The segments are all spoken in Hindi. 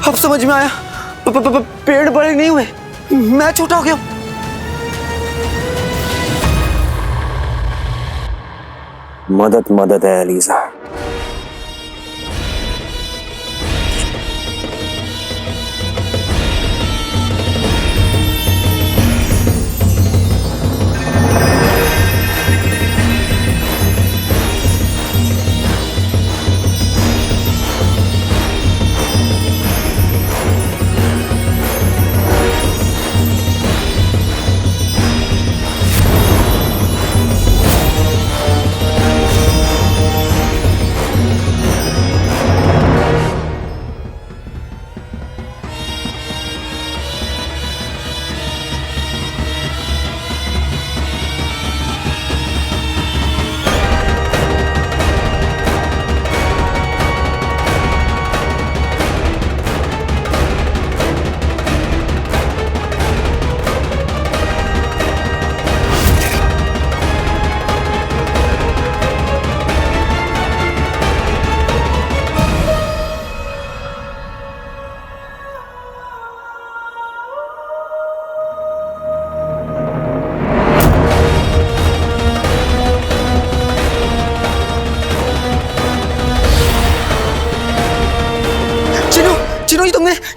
अब समझ में आया, पेड़ बड़े नहीं हुए, मैं छोटा हो गया। मदद मदद है एलिसा।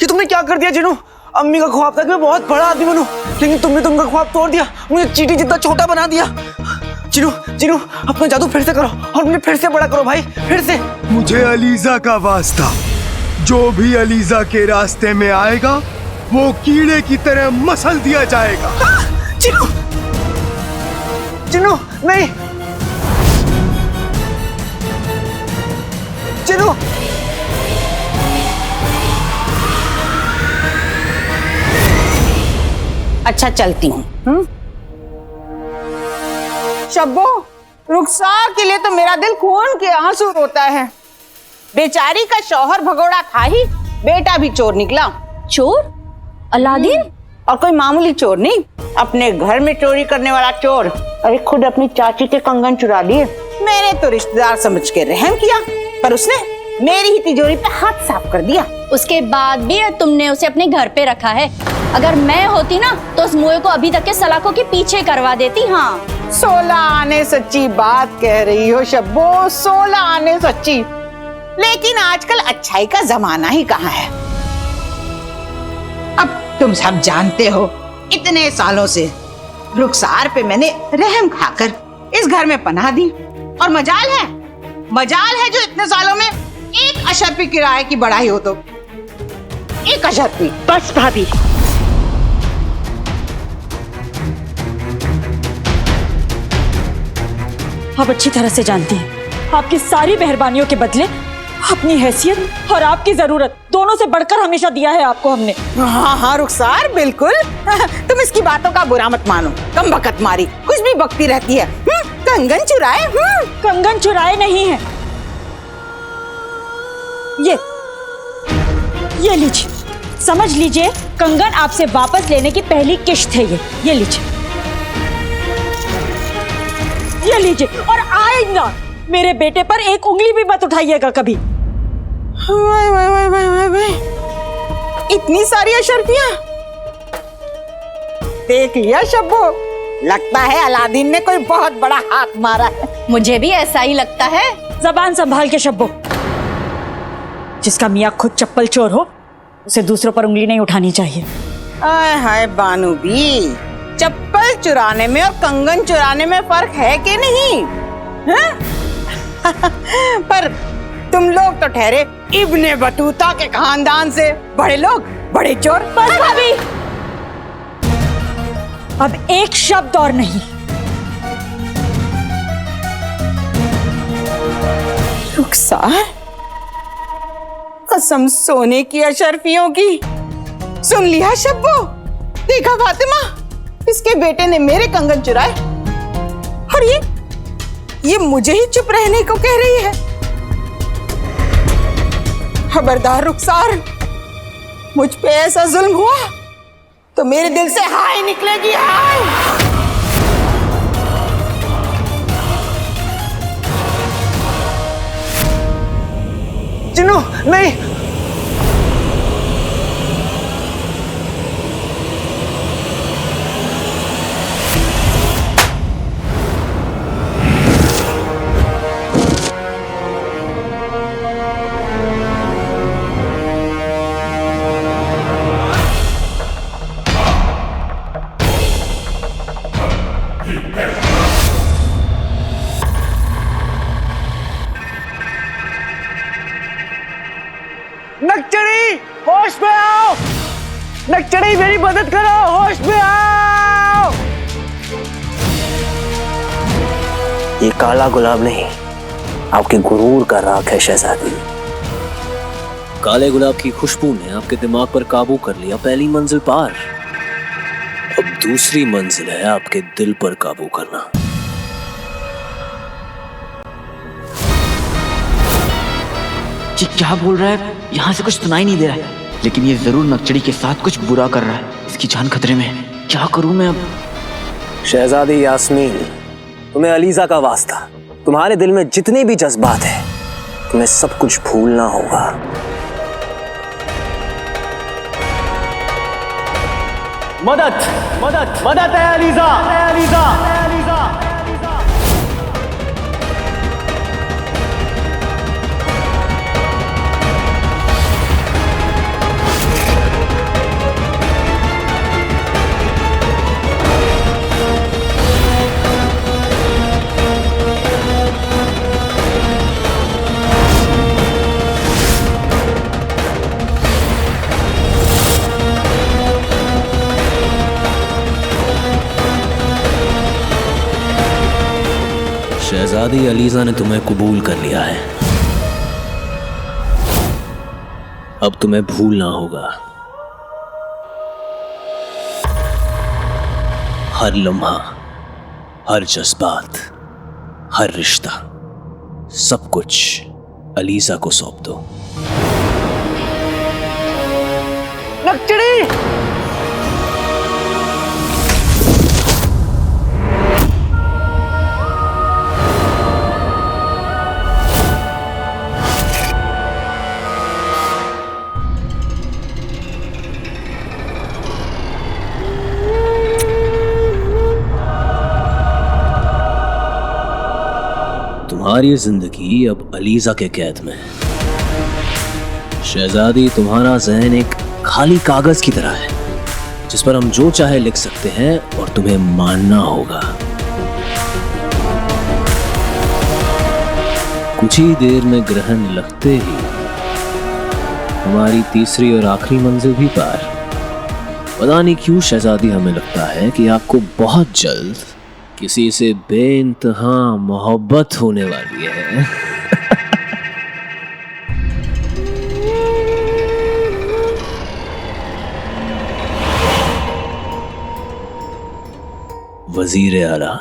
ये तुमने क्या कर दिया जिनू? अम्मी का ख्वाब था कि मैं बहुत बड़ा आदमी बनूं, लेकिन तुमने तो उनका ख्वाब तोड़ दिया, मुझे चींटी जितना छोटा बना दिया। जिनू जिनू अपना जादू फिर से करो और मुझे फिर से बड़ा करो भाई, फिर से। मुझे अलीजा का वास्ता, जो भी अलीजा के रास्ते में आएगा वो कीड़े की तरह मसल दिया जाएगा। जिनू जिनू नहीं, जिनू अच्छा चलती हूँ। शब्बो, रुखसार के लिए तो मेरा दिल खून के आंसू रोता है। बेचारी का शौहर भगोड़ा था ही, बेटा भी चोर निकला। चोर? अलादीन? और कोई मामूली चोर नहीं, अपने घर में चोरी करने वाला चोर। अरे खुद अपनी चाची के कंगन चुरा लिए। मैंने तो रिश्तेदार समझ के रहम किया, पर उसने मेरी ही तिजोरी पे हाथ साफ कर दिया। उसके बाद भी तुमने उसे अपने घर पे रखा है। अगर मैं होती ना तो उस मुए को अभी तक के सलाखों के पीछे करवा देती। हाँ, 16 आने सच्ची बात कह रही हो शब्बो, 16 आने सच्ची। लेकिन आजकल अच्छाई का जमाना ही कहाँ है। अब तुम सब जानते हो, इतने सालों से रुखसार पे मैंने रहम खाकर इस घर में पनाह दी, और मजाल है जो इतने सालों में एक अशर्फी किराए की बढ़ाई हो तो एक अशर्फी। बस भाभी, आप अच्छी तरह से जानती हैं, आपकी सारी मेहरबानियों के बदले अपनी हैसियत और आपकी जरूरत दोनों से बढ़कर हमेशा दिया है आपको हमने। हाँ रुखसार, बिल्कुल। तुम इसकी बातों का बुरा मत मानो, कम बकत मारी कुछ भी बकती रहती है। कंगन चुराए? कंगन चुराए नहीं है। ये लीजिए, समझ लीजिए कंगन आपसे वापस लेने की पहली किश्त है ये लीजिए। ये लीजिए, और आएगा मेरे बेटे पर एक उंगली भी मत उठाइएगा कभी। वाह, इतनी सारी अशर्फियां। देख लिया शब्बो, लगता है अलादीन ने कोई बहुत बड़ा हाथ मारा है। मुझे भी ऐसा ही लगता है। जबान संभाल के शब्बो, जिसका मियाँ खुद चप्पल चोर हो उसे दूसरों पर उंगली नहीं उठानी चाहिए। आय हाय बानू भी, चप्पल चुराने में और कंगन चुराने में फर्क है कि नहीं? पर तुम लोग तो ठहरे इब्ने बतूता के खानदान से बड़े लोग, बड़े चोर। बस भाभी, अब एक शब्द और नहीं। रुखसार, कसम सोने की अशर्फियों की। सुन लिया शब्बो, देखा फातिमा, इसके बेटे ने मेरे कंगन चुराए और ये मुझे ही चुप रहने को कह रही है। खबरदार रुखसार, मुझ पे ऐसा जुल्म हुआ तो मेरे दिल से हाय निकलेगी, हाय। जिन्नू नहीं, नक्चड़ी होश में आओ, नक्चड़ी मेरी मदद करो, होश में आओ। ये काला गुलाब नहीं, आपके गुरूर का राख है शहजादी। काले गुलाब की खुशबू ने आपके दिमाग पर काबू कर लिया, पहली मंजिल पार। अब दूसरी मंजिल है आपके दिल पर काबू करना। ये क्या बोल रहा है? यहाँ से कुछ सुनाई नहीं दे रहा है, लेकिन ये जरूर नक्चड़ी के साथ कुछ बुरा कर रहा है। इसकी जान खतरे में है। क्या करूं मैं अब? शहजादी यास्मीन, तुम्हें अलीजा का वास्ता, तुम्हारे दिल में जितने भी जज्बात हैं, तुम्हें सब कुछ भूलना होगा। मदद मदद मदद है अलीजा, अलीजा, अलीजा। शहजादी अलीजा ने तुम्हें कबूल कर लिया है। अब तुम्हें भूलना होगा। हर लम्हा, हर जज्बात, हर रिश्ता, सब कुछ अलीजा को सौंप दो। नक्चड़ी! तुम्हारी जिंदगी अब अलीजा के कैद में है। शहजादी, तुम्हारा जहन एक खाली कागज की तरह है, जिस पर हम जो चाहे लिख सकते हैं और तुम्हें मानना होगा। कुछ ही देर में ग्रहण लगते ही हमारी तीसरी और आखिरी मंजिल भी पार। पता नहीं क्यों शहजादी, हमें लगता है कि आपको बहुत जल्द किसी से बेइंतहा मोहब्बत होने वाली है। वजीर आला,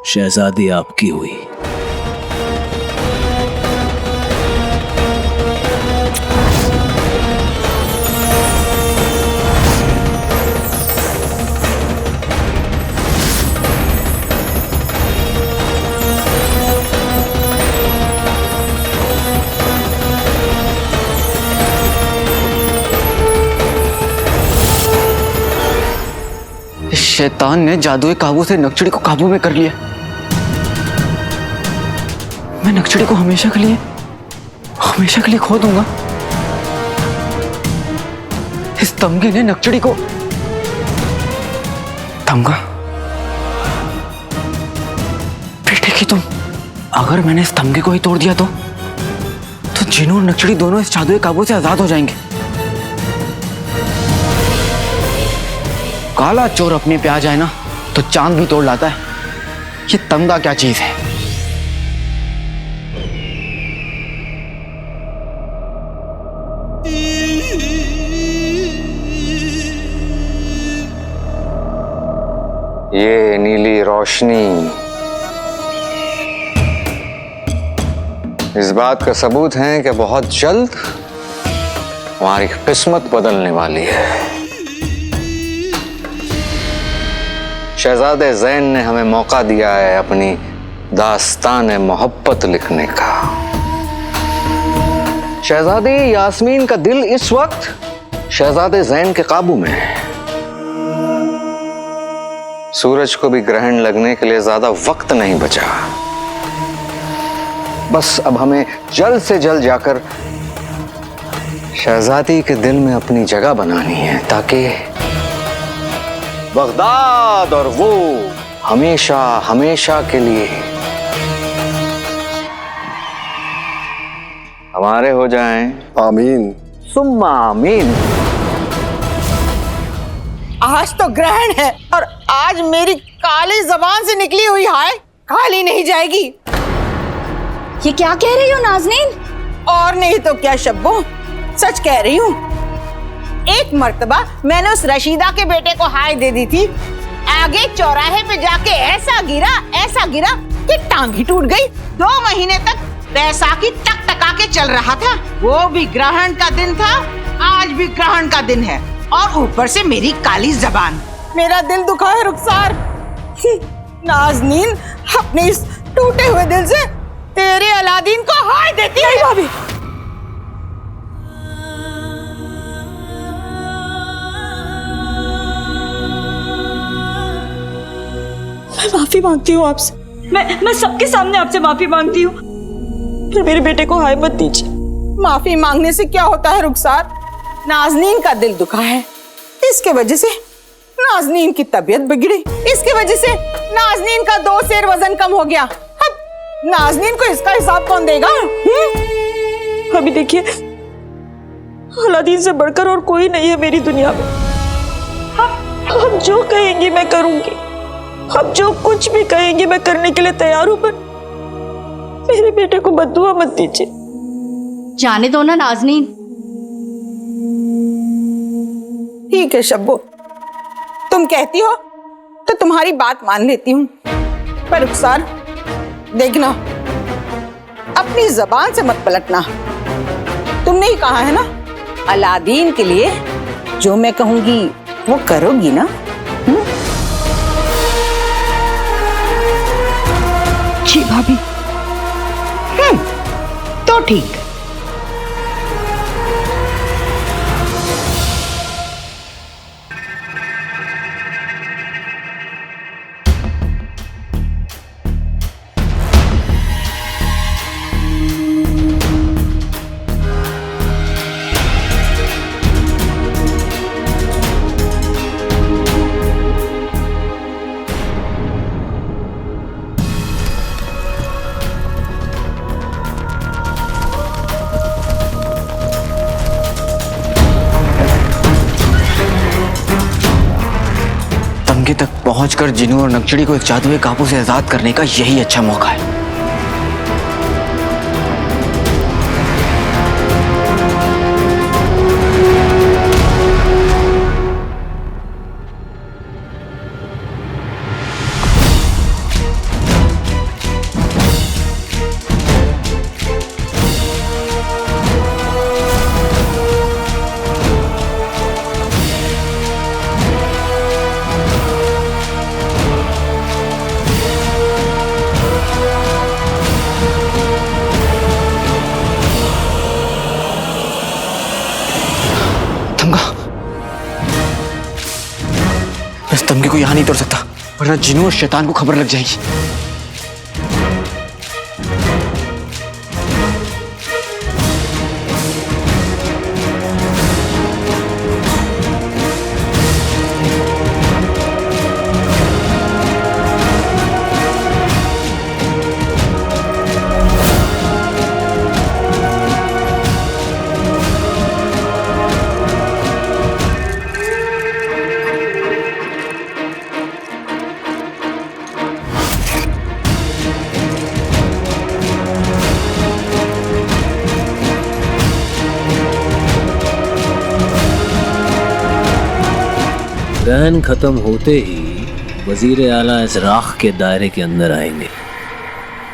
शहजादी आपकी हुई। शैतान ने जादुई काबू से नक्चड़ी को काबू में कर लिया। मैं नक्चड़ी को हमेशा के लिए खो दूंगा। इस तमगे ने नक्चड़ी को तमगा बेटे की तुम, अगर मैंने इस तमगे को ही तोड़ दिया तो जिनू और नक्चड़ी दोनों इस जादुई काबू से आजाद हो जाएंगे। काला चोर अपने पे आ जाए ना तो चांद भी तोड़ लाता है। ये तमगा क्या चीज है? ये नीली रोशनी इस बात का सबूत है कि बहुत जल्द हमारी किस्मत बदलने वाली है। शहजादे ज़ैन ने हमें मौका दिया है अपनी दास्तान मोहब्बत लिखने का। शहजादी यास्मीन का दिल इस वक्त शहजादे ज़ैन के काबू में है। सूरज को भी ग्रहण लगने के लिए ज्यादा वक्त नहीं बचा। बस अब हमें जल्द से जल्द जाकर शहजादी के दिल में अपनी जगह बनानी है, ताकि बगदाद और वो हमेशा हमेशा के लिए हमारे हो जाएं। आमीन। सुम्मा आमीन। आज तो ग्रहण है और आज मेरी काली जबान से निकली हुई हाय काली नहीं जाएगी। ये क्या कह रही हो नाज़नीन? और नहीं तो क्या शब्बो, सच कह रही हूँ। एक मर्तबा मैंने उस रशीदा के बेटे को हाय दे दी थी। आगे चौराहे पे जाके ऐसा गिरा कि टांग ही टूट गई। 2 महीने तक बैसाखी टकटका के चल रहा था। वो भी ग्रहण का दिन था, आज भी ग्रहण का दिन है और ऊपर से मेरी काली जबान। मेरा दिल दुखा है रुखसार। नाज़नीन अपने इस टूटे हुए दिल से तेरे अलादीन को हाय देती है। भाभी मैं माफी मांगती हूँ आपसे। मैं सबके सामने आपसे माफी मांगती हूँ। फिर मेरे बेटे को हाय मत दीजिए। माफी मांगने से क्या होता है रुखसार? नाज़नीन का दिल दुखा है, इसके वजह से नाज़नीन की तबीयत बिगड़ी, इसके वजह से नाज़नीन का 2 सेर वजन कम हो गया। अब नाज़नीन को इसका हिसाब कौन देगा? अभी देखिए, अलादीन से बढ़कर और कोई नहीं है मेरी दुनिया में। आप जो कहेंगी मैं करूंगी, आप जो कुछ भी कहेंगी मैं करने के लिए तैयार हूं, पर मेरे बेटे को बद्दुआ मत दीजिए। जाने दो ना नाज़नीन। ठीक है शब्बो, तुम कहती हो तो तुम्हारी बात मान लेती हूँ, पर रुखसार देखना, अपनी जबान से मत पलटना। तुमने ही कहा है ना, अलादीन के लिए जो मैं कहूंगी वो करोगी ना? जी भाभी। तो ठीक। तमगे तक पहुंचकर जिनू और नक्चड़ी को एक जादुई काबू से आजाद करने का यही अच्छा मौका है। इस तमगे को यहां नहीं तोड़ सकता, वरना जिनू और शैतान को खबर लग जाएगी। ग्रहण खत्म होते ही वजीर आला इस राख के दायरे के अंदर आएंगे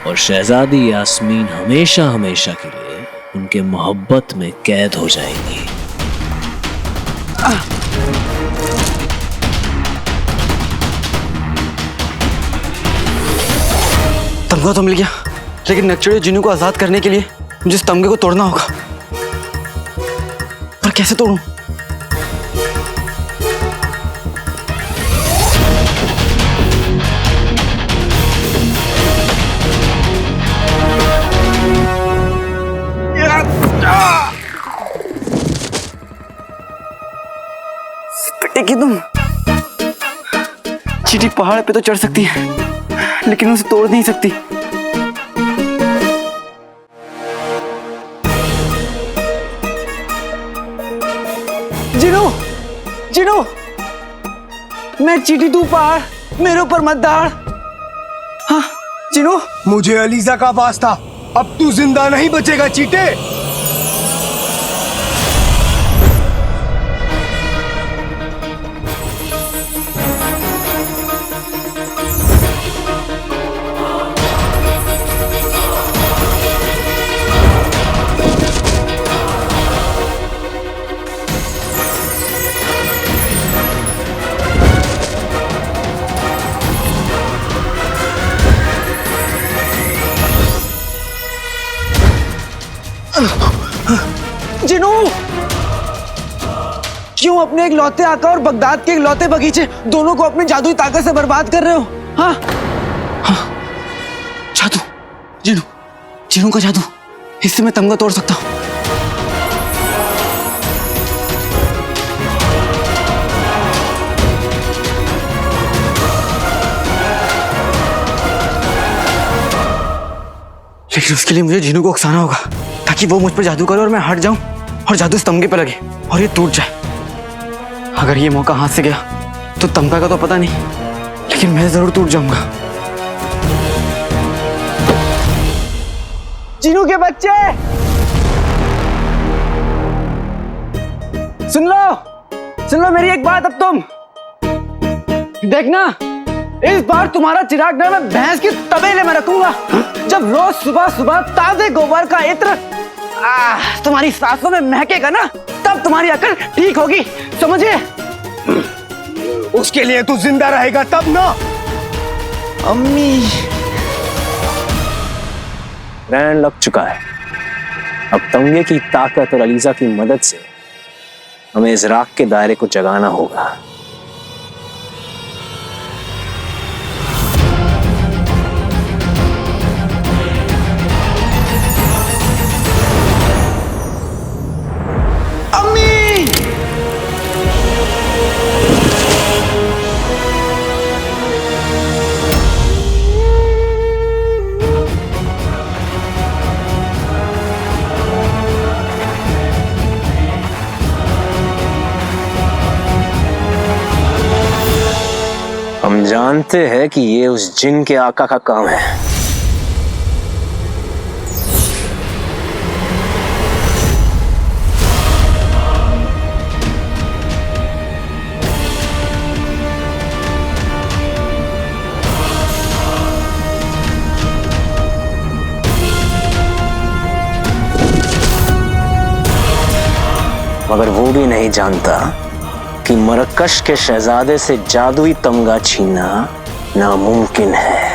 और शहजादी यास्मीन हमेशा हमेशा के लिए उनके मोहब्बत में कैद हो जाएंगी। तमगा तो मिल गया, लेकिन नक्चड़ी और जिनू को आजाद करने के लिए मुझे इस तमगे को तोड़ना होगा। पर कैसे तोड़ूं? बेटे की तुम चींटी पहाड़ पे तो चढ़ सकती है, लेकिन उसे तोड़ नहीं सकती। जिनू, जिनू, मैं चीटी तू पार, मेरे ऊपर मत दाड़। हाँ जिनू, मुझे अलीजा का वास्ता, अब तू जिंदा नहीं बचेगा चीटे। जिनू, क्यों अपने एक लौते आका और बगदाद के एक लौते बगीचे दोनों को अपनी जादुई ताकत से बर्बाद कर रहे हो? हाँ हाँ, जादू, जिनू, जिनू का जादू, इससे मैं तमगा तोड़ सकता हूँ। लेकिन उसके लिए मुझे जिनू को उकसाना होगा ताकि वो मुझ पर जादू करे और मैं हट जाऊं और जादू इस तमगे पे लगे और ये टूट जाए। अगर ये मौका हाथ से गया तो तमगा का तो पता नहीं, लेकिन मैं जरूर टूट जाऊंगा। जिनू के बच्चे, सुन लो मेरी एक बात। अब तुम देखना, इस बार तुम्हारा चिराग ना मैं भैंस की तबेले में रखूंगा। जब रोज सुबह सुबह ताजे गोबर का इत्र तुम्हारी सांसों में महकेगा ना, तब तुम्हारी अकल ठीक होगी, समझे? उसके लिए तू जिंदा रहेगा तब ना। अम्मी, ग्रहण लग चुका है। अब तमगे की ताकत और अलीजा की मदद से हमें इस राख के दायरे को जगाना होगा। हम जानते हैं कि ये उस जिन के आका का काम है। मगर वो भी नहीं जानता कि मरकश के शहजादे से जादुई तमगा छीनना नामुमकिन है।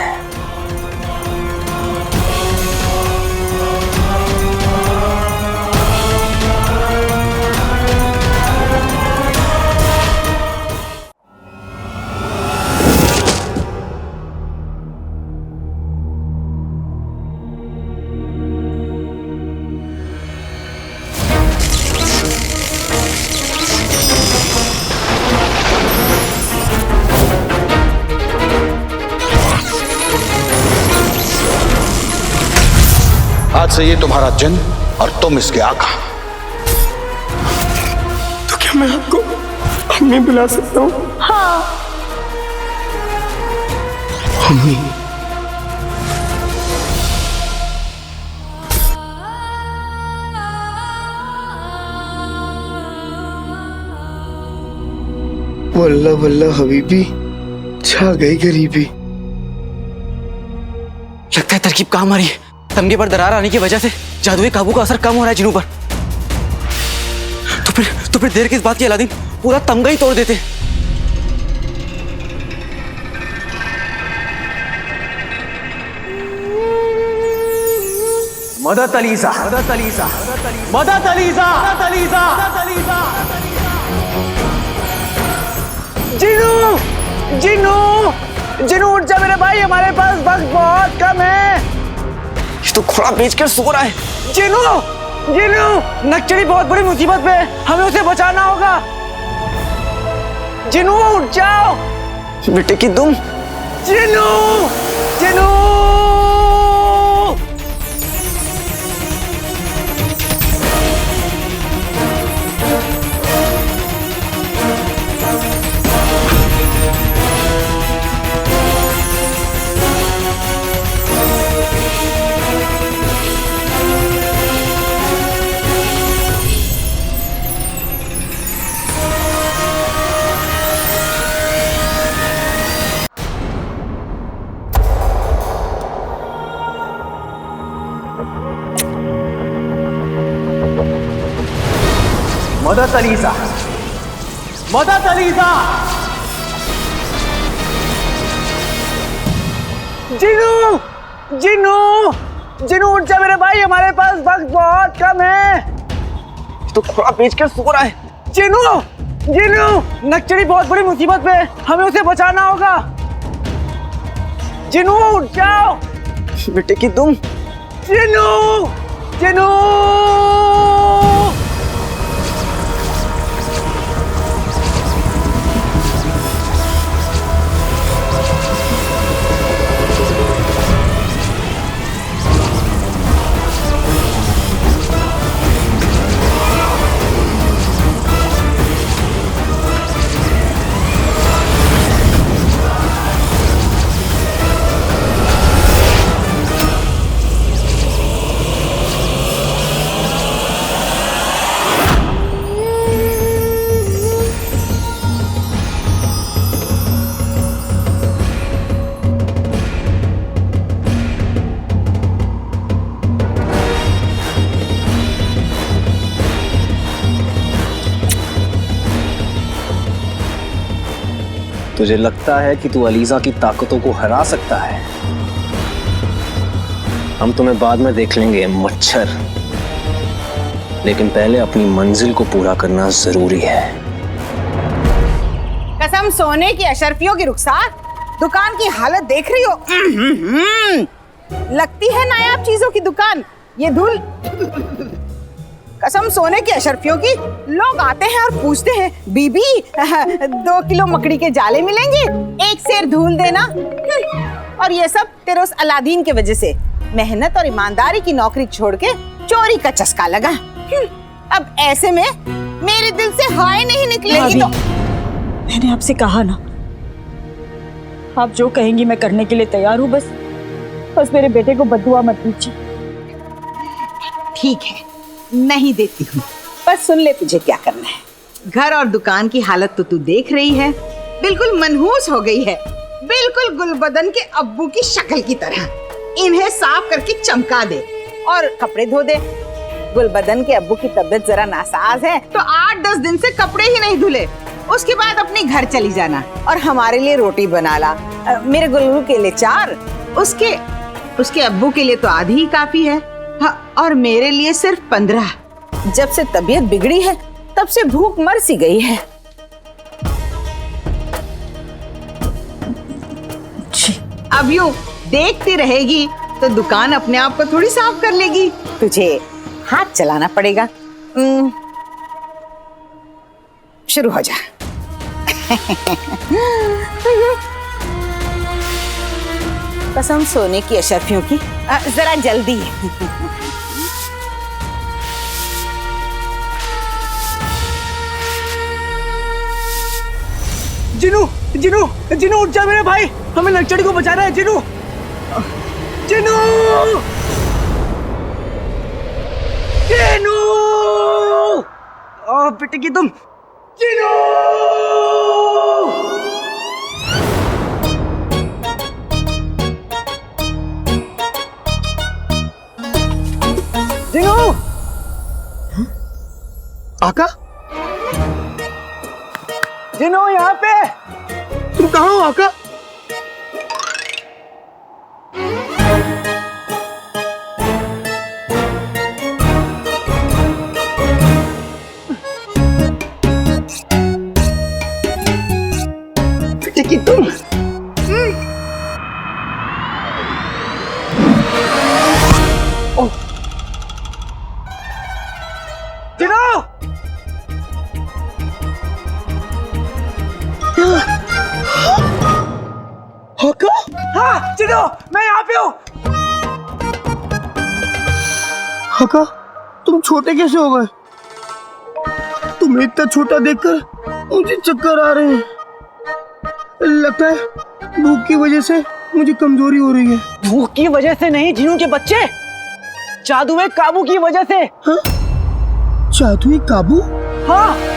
आज से ये तुम्हारा जिन और तुम इसके आका। तो क्या मैं आपको अम्मी बुला सकता हूँ? हाँ। अम्मी, वल्ला वल्ला हबीबी, छा गई गरीबी। लगता है तरकीब काम आ रही है। तमगे पर दरार आने की वजह से जादुई काबू का असर कम हो रहा है जिनू पर। तो फिर देर किस बात की अलादीन, पूरा तमगा ही तोड़ देते। मदद अलीजा, मदद अलीजा, मदद अलीजा, मदद अलीजा, मदद अलीजा। जिनू, जिनू, जिनू उठ जा मेरे भाई, हमारे पास वक्त बहुत कम है। ये तो घोड़ा बेचकर सो रहा है। जिनू, जिनू, नक्चड़ी बहुत बड़ी मुसीबत में है, हमें उसे बचाना होगा। जिनू उठ जाओ बेटे की तुम। जिनू, जिनू, मदद अलीजा, मदद अलीजा। जिनू, जिनू, जिनू उठ जा मेरे भाई, हमारे पास वक्त बहुत कम है। तो थोड़ा बेच कर सो रहा है। जिनू, जिनू, नक्चड़ी बहुत बड़ी मुसीबत पे है, हमें उसे बचाना होगा। जिनू उठ जाओ बेटे की तुम। जिनू, जिनू। तुझे लगता है कि तू अलीजा की ताकतों को हरा सकता है? हम तुम्हें बाद में देख लेंगे मच्छर, लेकिन पहले अपनी मंजिल को पूरा करना जरूरी है। कसम सोने की अशरफियों की रुखसार, दुकान की हालत देख रही हो? लगती है नायाब चीजों की दुकान ये धूल। कसम सोने की अशरफियों की, लोग आते हैं और पूछते हैं बीबी 2 किलो मकड़ी के जाले मिलेंगे, 1 सेर धूल देना। और ये सब तेरे उस अलादीन के वजह से मेहनत और ईमानदारी की नौकरी छोड़ के चोरी का चस्का लगा। अब ऐसे में मेरे दिल से हाय नहीं निकलेगी तो। मैंने आपसे कहा ना, आप जो कहेंगी मैं करने के लिए तैयार हूँ। बस मेरे बेटे को बद्दुआ मत दीजिए। ठीक है, नहीं देती हूँ, बस सुन ले तुझे क्या करना है। घर और दुकान की हालत तो तू देख रही है, बिल्कुल मनहूस हो गई है, बिल्कुल गुलबदन के अब्बू की शक्ल की तरह। इन्हें साफ करके चमका दे और कपड़े धो दे। गुलबदन के अब्बू की तबीयत जरा नासाज है तो 8-10 दिन से कपड़े ही नहीं धुले। उसके बाद अपने घर चली जाना और हमारे लिए रोटी बना ला। मेरे गुल्लू के लिए 4, उसके अब्बू के लिए तो आधी ही काफी है। हाँ, और मेरे लिए सिर्फ 15। जब से तबीयत बिगड़ी है तब से भूख मर सी गई है। अब यूं देखती रहेगी तो दुकान अपने आप को थोड़ी साफ कर लेगी, तुझे हाथ चलाना पड़ेगा। शुरू हो जा। कसम सोने की अशरफियों की, जरा जल्दी। जिनू, जिनू, जिनू उठ जा मेरे भाई, हमें नक्चड़ी को बचाना है। जिनू, जिनू, जिनू, बेटे की तुम। जिनू, जिनू, आका, जिनू यहाँ पे। तुम कहाँ हो आका? बेटे की तुम। जिनू, आका? हाँ जिनू, मैं यहाँ पे हूँ। आका, तुम छोटे कैसे हो गए? तुम्हें इतना छोटा देखकर मुझे चक्कर आ रहे हैं। लगता है भूख की वजह से मुझे कमजोरी हो रही है। भूख की वजह से नहीं जिनू के बच्चे, जादुई काबू की वजह से। हाँ? जादुई काबू? हाँ।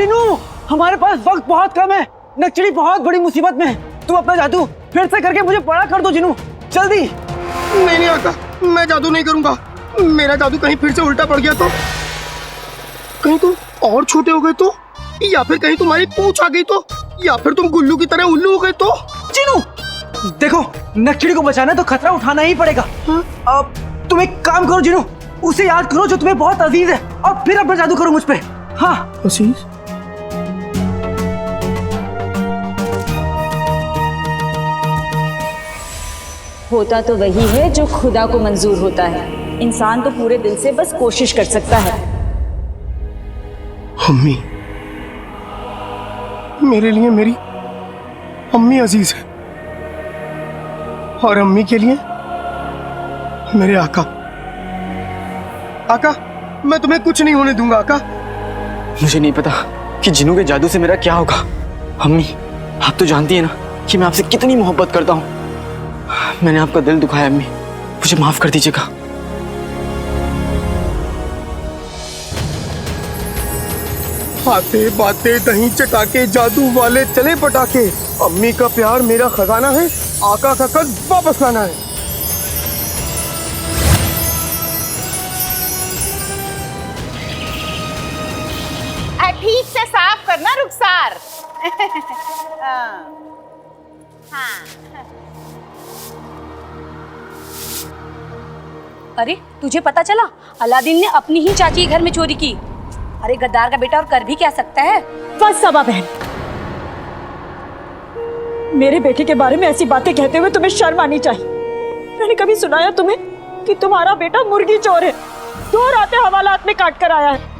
चिनू, हमारे पास वक्त बहुत कम है। नक्चड़ी बहुत बड़ी मुसीबत में है। तुम अपना जादू फिर से करके मुझे बड़ा कर दो चिनू, जल्दी। नहीं नहीं आका, मैं जादू नहीं करूंगा। मेरा जादू कहीं फिर से उल्टा पड़ गया तो, कहीं तुम और छोटे हो गए तो, या फिर कहीं तुम्हारी पूंछ आ गई तो, या फिर तुम गुल्लू की तरह उल्लू हो गए तो। चिनू देखो, नक्चड़ी को बचाना है तो खतरा उठाना ही पड़ेगा। अब तुम एक काम करो चिनू, उसे याद करो जो तुम्हें बहुत अजीज है, और फिर अपना जादू करो मुझ पे। हाँ अजीज? होता तो वही है जो खुदा को मंजूर होता है। इंसान तो पूरे दिल से बस कोशिश कर सकता है। अम्मी, मेरे लिए मेरी अम्मी अजीज है, और अम्मी के लिए मेरे आका। आका, मैं तुम्हें कुछ नहीं होने दूंगा आका। मुझे नहीं पता कि जिनू के जादू से मेरा क्या होगा। अम्मी, आप तो जानती है ना कि मैं आपसे कितनी मोहब्बत करता हूँ। मैंने आपका दिल दुखाया अम्मी, मुझे माफ कर दीजिएगा। बातें बातें दही चटाके, जादू वाले चले पटाखे। अम्मी का प्यार मेरा खजाना है, आका का कद वापस लाना है। ठीक से साफ करना रुखसार। हाँ। अरे तुझे पता चला, अलादीन ने अपनी ही चाची के घर में चोरी की। अरे गद्दार का बेटा और कर भी क्या सकता है। बस सबा बहन, मेरे बेटे के बारे में ऐसी बातें कहते हुए तुम्हें शर्म आनी चाहिए। मैंने कभी सुनाया तुम्हें कि तुम्हारा बेटा मुर्गी चोर है, 2 रातें हवालात में काट कर आया है।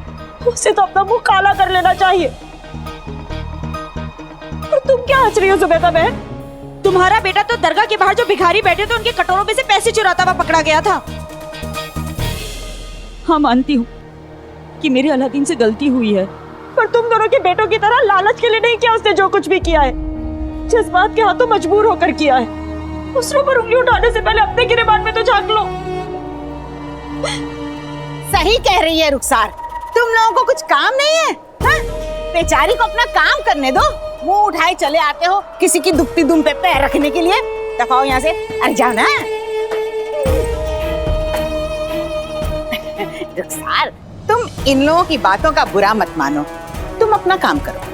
उसे तो अपना मुंह काला कर लेना चाहिए। और तुम क्या हंस रही हो जुबैदा बहन? तुम्हारा बेटा तो दरगाह के बाहर जो भिखारी बैठे थे उनके कटोरों में से पैसे चुराता हुआ पकड़ा गया था। हाँ, मानती हूँ कि मेरे अलादीन से गलती हुई है, पर तुम दोनों के बेटों की तरह लालच के लिए नहीं किया उसने जो कुछ भी किया है। जज्बात के हाथों मजबूर होकर किया है। दूसरों पर उंगली उठाने से पहले अपने गिरेबान में तो झांक लो। सही कह रही है रुखसार, तुम लोगों को कुछ काम नहीं है? हाँ? बेचारी को अपना काम करने दो। मुंह उठाए चले आते हो किसी की दुखती दुम पे पैर रखने के लिए। दफाओ यहाँ से, अरे जाओ ना। रुखसार, तुम इन लोगों की बातों का बुरा मत मानो, तुम अपना काम करो।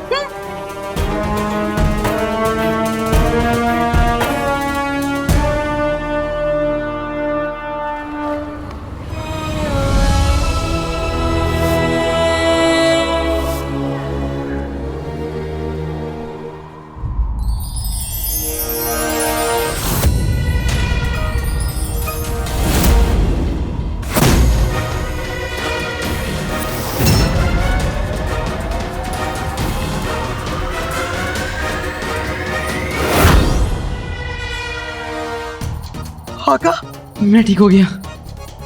आका, मैं ठीक हो गया।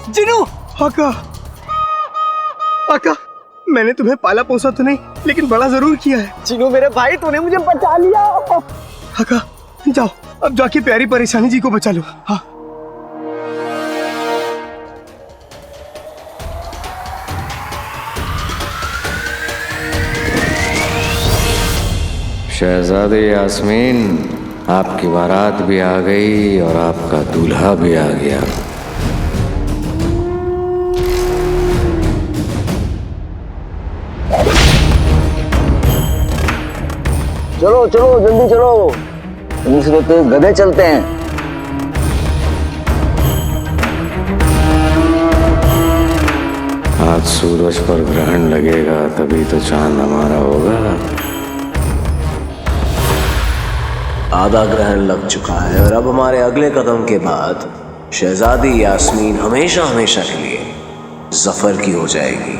जिनू, आका, आका, मैंने तुम्हें पाला पोसा तो नहीं, लेकिन बड़ा जरूर किया है। जिनू मेरे भाई, तूने मुझे बचा लिया। आका, जाओ अब जाके प्यारी परेशानी जी को बचा लो। हाँ। शहजादी यास्मीन, आपकी बारात भी आ गई और आपका दूल्हा भी आ गया। चलो चलो जल्दी चलो, दूसरे पे गधे चलते हैं। आज सूरज पर ग्रहण लगेगा तभी तो चांद हमारा होगा। आधा ग्रहण लग चुका है और अब हमारे अगले कदम के बाद शहजादी यास्मीन हमेशा हमेशा के लिए जफर की हो जाएगी।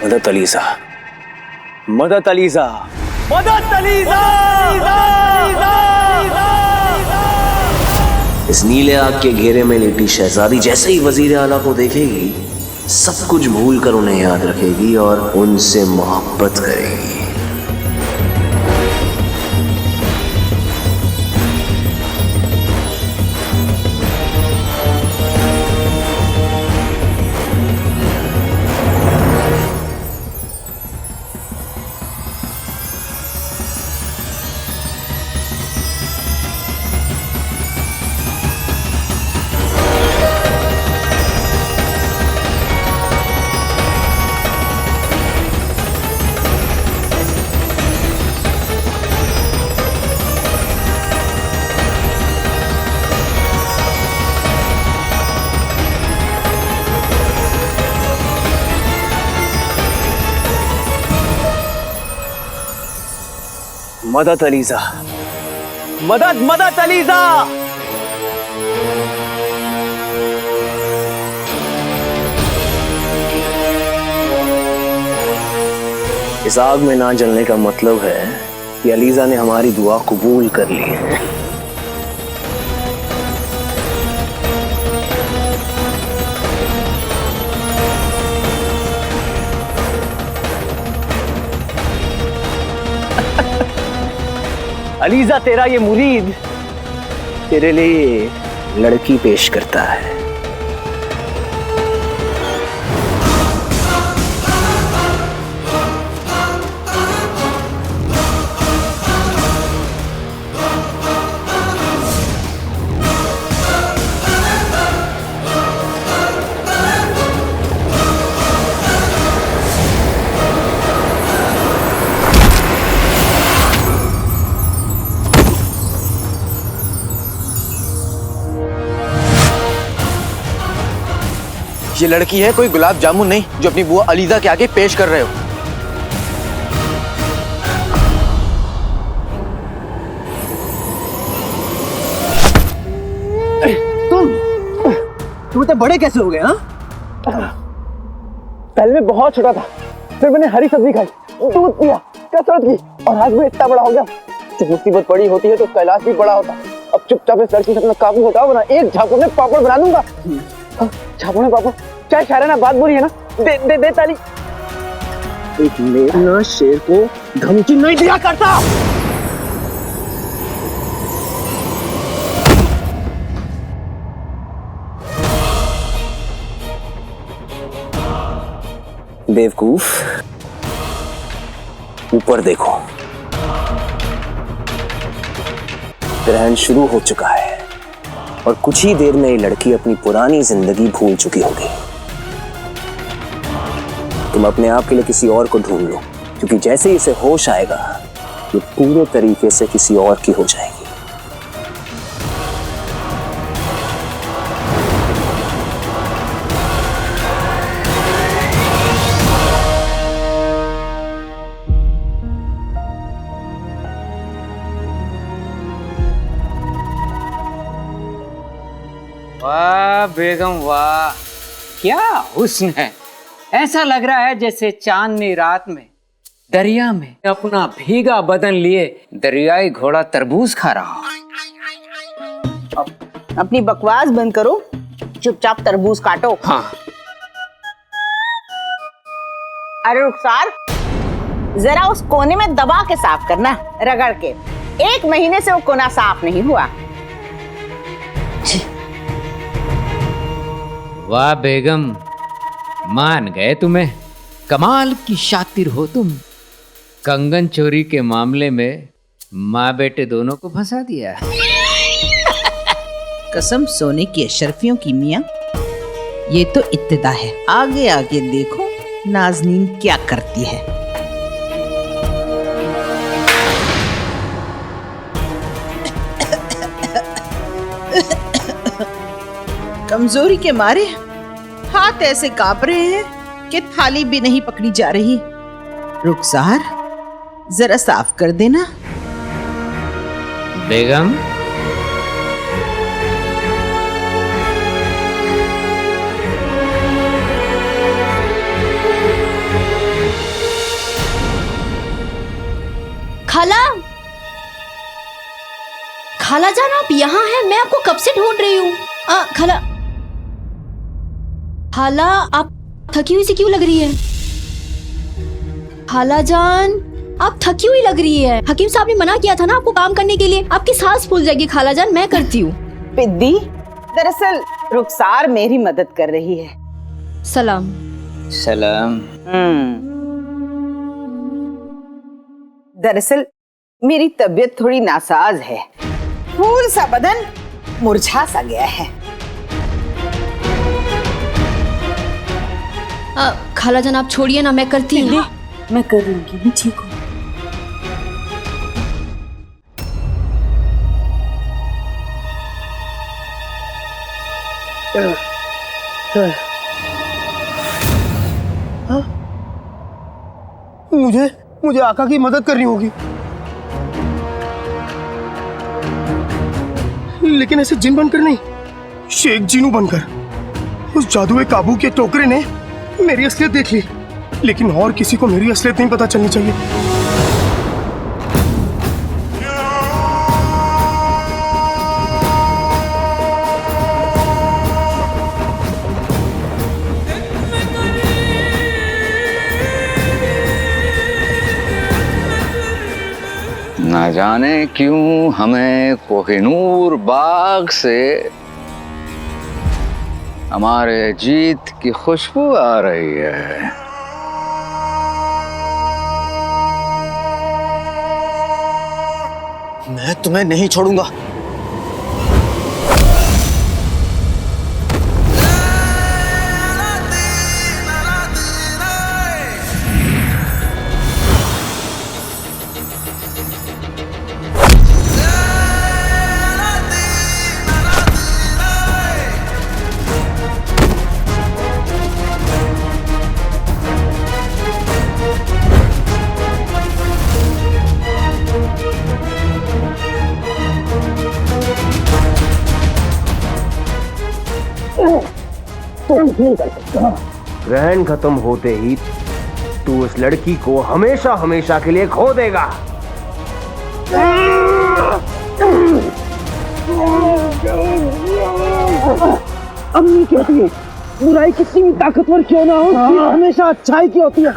मदद अलीजा, मदद अलीजा, मदद अलीजा। इस नीले आग के घेरे में लेटी शहजादी जैसे ही वजीर आला को देखेगी, सब कुछ भूल कर उन्हें याद रखेगी और उनसे मोहब्बत करेगी। मदद अलीजा, मदद मदद अलीजा। इस आग में ना जलने का मतलब है कि अलीजा ने हमारी दुआ कबूल कर ली है। अलीजा, तेरा ये मुरीद तेरे लिए लड़की पेश करता है। ये लड़की है कोई गुलाब जामुन नहीं जो अपनी बुआ अलीजा के आगे पेश कर रहे हो। तुम इतने बड़े कैसे हो गए? हाँ, पहले मैं बहुत छोटा था, फिर मैंने हरी सब्जी खाई, दूध पिया, कसरत की और आज मैं इतना बड़ा हो गया। जब मुसीबत बड़ी होती है तो कैलाश भी बड़ा होता। अब चुपचाप इस लड़की से अपना काबू हटाओ वरना एक झापड़ में पापड़ बना दूंगा। झापड़ में पापड़, क्या शायराना बात बोली है ना? दे दे दे ताली। एक मेमना शेर को धमकी नहीं दिया करता। बेवकूफ, ऊपर देखो, ग्रहण शुरू हो चुका है और कुछ ही देर में ये लड़की अपनी पुरानी जिंदगी भूल चुकी होगी। तुम अपने आप के लिए किसी और को ढूंढ लो, क्योंकि जैसे ही इसे होश आएगा ये पूरे तरीके से किसी और की हो जाएगी। वाह बेगम वाह, क्या हुस्न है। ऐसा लग रहा है जैसे चांदनी रात में दरिया में अपना भीगा बदन लिए दरियाई घोड़ा तरबूज खा रहा हो। अपनी बकवास बंद करो, चुपचाप तरबूज काटो। हाँ। अरे रुखसार, जरा उस कोने में दबा के साफ करना, रगड़ के। 1 महीने से वो कोना साफ नहीं हुआ। वाह बेगम, मान गए तुम्हें। कमाल की शातिर हो तुम। कंगन चोरी के मामले में माँ बेटे दोनों को फंसा दिया। कसम सोने की अशरफियों की मियां, ये तो इब्तिदा है। आगे आगे देखो नाज़नीन क्या करती है। कमजोरी के मारे हाथ ऐसे कांप रहे हैं कि थाली भी नहीं पकड़ी जा रही। रुखसार, जरा साफ कर देना। बेगम, खाला, खाला जान आप यहाँ हैं? मैं आपको कब से ढूंढ रही हूँ। खाला, खाला आप थकी हुई सी क्यों लग रही है? खाला जान आप थकी हुई लग रही है। हकीम साहब ने मना किया था ना आपको काम करने के लिए। आपकी सांस फूल जाएगी खाला जान, मैं करती हूँ। पिद्दी, दरअसल रुखसार मेरी मदद कर रही है। सलाम। सलाम। दरअसल मेरी तबीयत थोड़ी नासाज है, फूल सा बदन मुरझा सा गया है। खाला जान आप छोड़िए ना, मैं करती हूँ। मैं कर लूंगी, मैं ठीक हूँ। मुझे आका की मदद करनी होगी, लेकिन ऐसे जिन बनकर नहीं, शेख जीनू बनकर। उस जादुई काबू के टोकरे ने मेरी असलियत देख ली, लेकिन और किसी को मेरी असलियत नहीं पता चलनी चाहिए। ना जाने क्यों हमें कोहिनूर बाग से हमारे जीत की खुशबू आ रही है। मैं तुम्हें नहीं छोड़ूंगा। ग्रहण खत्म होते ही तू उस लड़की को हमेशा हमेशा के लिए खो देगा। अम्मी कहती है बुराई कितनी भी ताकतवर क्यों ना हो, हमेशा अच्छाई की होती है।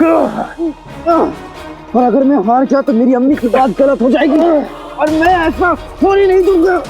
और अगर मैं हार गया तो मेरी अम्मी की बात गलत हो जाएगी, और मैं ऐसा होने नहीं दूंगा।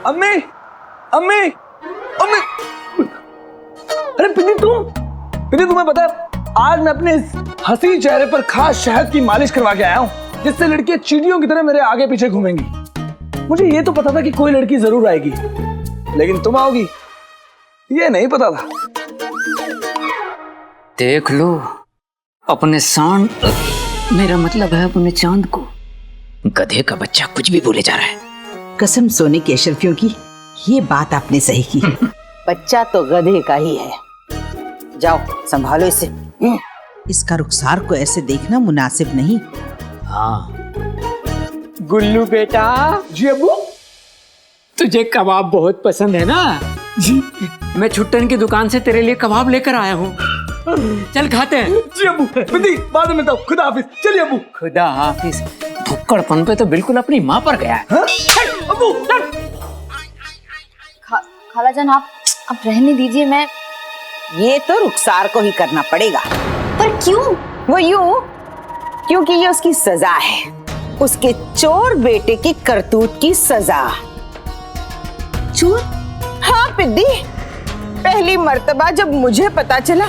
अम्मी, अम्मी, अम्मी, अरे पिन्नी तुम्हें पता है आज मैं अपने इस हसीन चेहरे पर खास शहद की मालिश करवा के आया हूँ, जिससे लड़कियां चींटियों की तरह मेरे आगे पीछे घूमेंगी। मुझे ये तो पता था कि कोई लड़की जरूर आएगी, लेकिन तुम आओगी ये नहीं पता था। देख लो अपने सांड, मेरा मतलब है अपने चांद को। गधे का बच्चा कुछ भी बोले जा रहा है। कसम सोने की अशरफियों की, ये बात आपने सही की। बच्चा तो गधे का ही है। जाओ संभालो इसे। इसका रुखसार को ऐसे देखना मुनासिब नहीं। हाँ गुल्लू बेटा। जी अब्बू। तुझे कबाब बहुत पसंद है ना? जी। मैं छुट्टन की दुकान से तेरे लिए कबाब लेकर आया हूँ, चल खाते हैं। जी अब्बू, पिन्नी बाद में मिलता हूँ। खुदा हाफिज। चलिए अब्बू। खुदा हाफिज। भुक्कड़पन पे तो बिल्कुल अपनी माँ पर गया है। अब्बू खाला जान आप रहने दीजिए। मैं ये तो रुखसार को ही करना पड़ेगा। पर क्यों? वो यूं क्योंकि ये उसकी सजा है, उसके चोर बेटे की करतूत की सजा। चोर? हाँ पिद्दी, पहली मर्तबा जब मुझे पता चला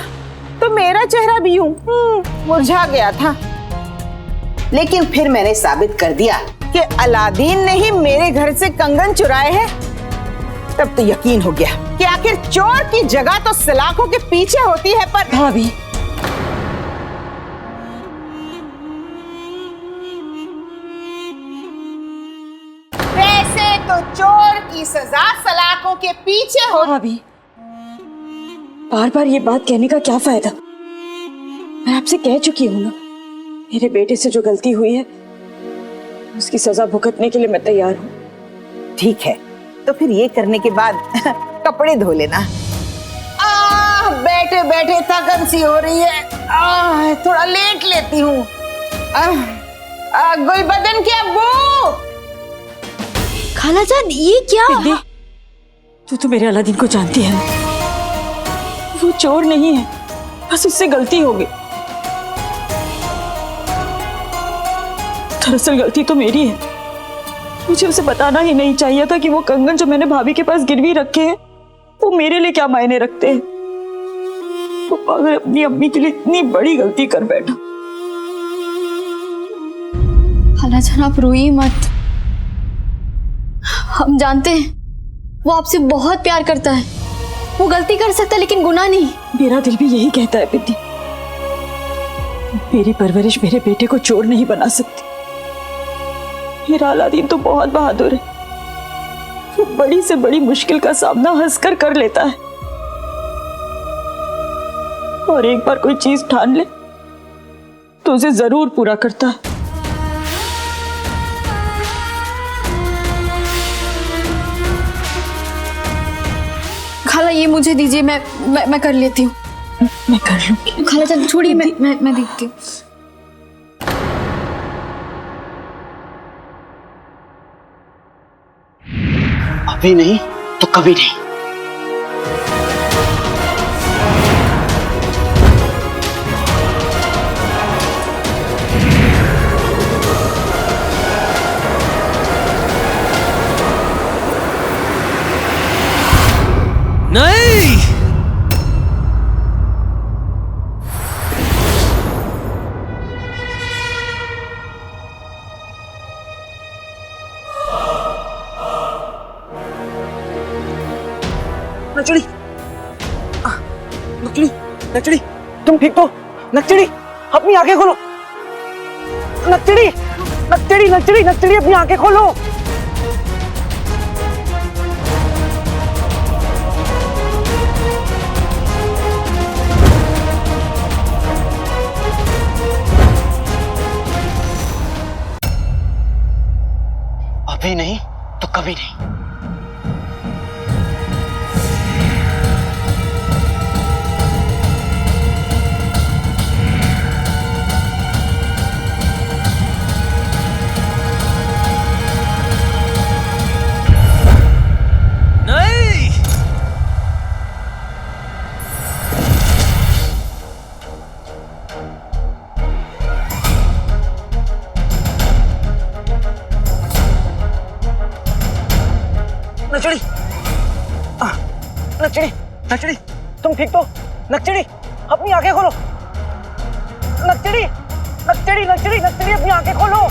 तो मेरा चेहरा भी यूं मुरझा गया था, लेकिन फिर मैंने साबित कर दिया कि अलादीन ने ही मेरे घर से कंगन चुराए हैं, तब तो यकीन हो गया कि आखिर चोर की जगह तो सलाखों के पीछे होती है। पर भाभी, वैसे तो चोर की सजा सलाखों के पीछे हो। भाभी, बार बार ये बात कहने का क्या फायदा? मैं आपसे कह चुकी हूँ ना, मेरे बेटे से जो गलती हुई है उसकी सजा भुगतने के लिए मैं तैयार हूँ। ठीक है, तो फिर ये करने के बाद कपड़े धो लेना। बैठे बैठे थकन सी हो रही है, थोड़ा लेट लेती हूँ। गुलबदन के अब्बू। खालाजान, ये क्या? दीदी, तू तो मेरे अलादीन को जानती है ना, वो चोर नहीं है, बस उससे गलती हो गई। दरअसल गलती तो मेरी है, मुझे उसे बताना ही नहीं चाहिए था कि वो कंगन जो मैंने भाभी के पास गिरवी रखे हैं वो मेरे लिए क्या मायने रखते हैं। तो पागल अपनी अम्मी के लिए इतनी बड़ी गलती कर बैठा। खालाजान, आप रोइए मत। हम जानते हैं वो आपसे बहुत प्यार करता है, वो गलती कर सकता है लेकिन गुनाह नहीं। मेरा दिल भी यही कहता है बिद्दी, मेरी परवरिश मेरे बेटे को चोर नहीं बना सकती। मेरा अलादीन तो बहुत बहादुर है, वो बड़ी से बड़ी मुश्किल का सामना हंसकर कर लेता है, और एक बार कोई चीज ठान ले तो उसे जरूर पूरा करता है। खाला, ये मुझे दीजिए, मैं कर लेती हूँ। मैं कर लूं। खालाजान छोड़िए, मैं देखती हूँ। अभी नहीं तो कभी नहीं। नहीं, नचड़ी, नचड़ी, नचड़ी, तुम ठीक तो? नचड़ी, अपनी आंखें खोलो। नचड़ी, नचड़ी, नचड़ी, नचड़ी, अपनी आंखें खोलो। अभी नहीं तो कभी नहीं। नहीं, नचड़ी, नचड़ी, नचड़ी, तुम ठीक तो? नचड़ी, अपनी आंखें खोलो। नचड़ी, नचड़ी, नचड़ी, नचड़ी, अपनी आंखें खोलो।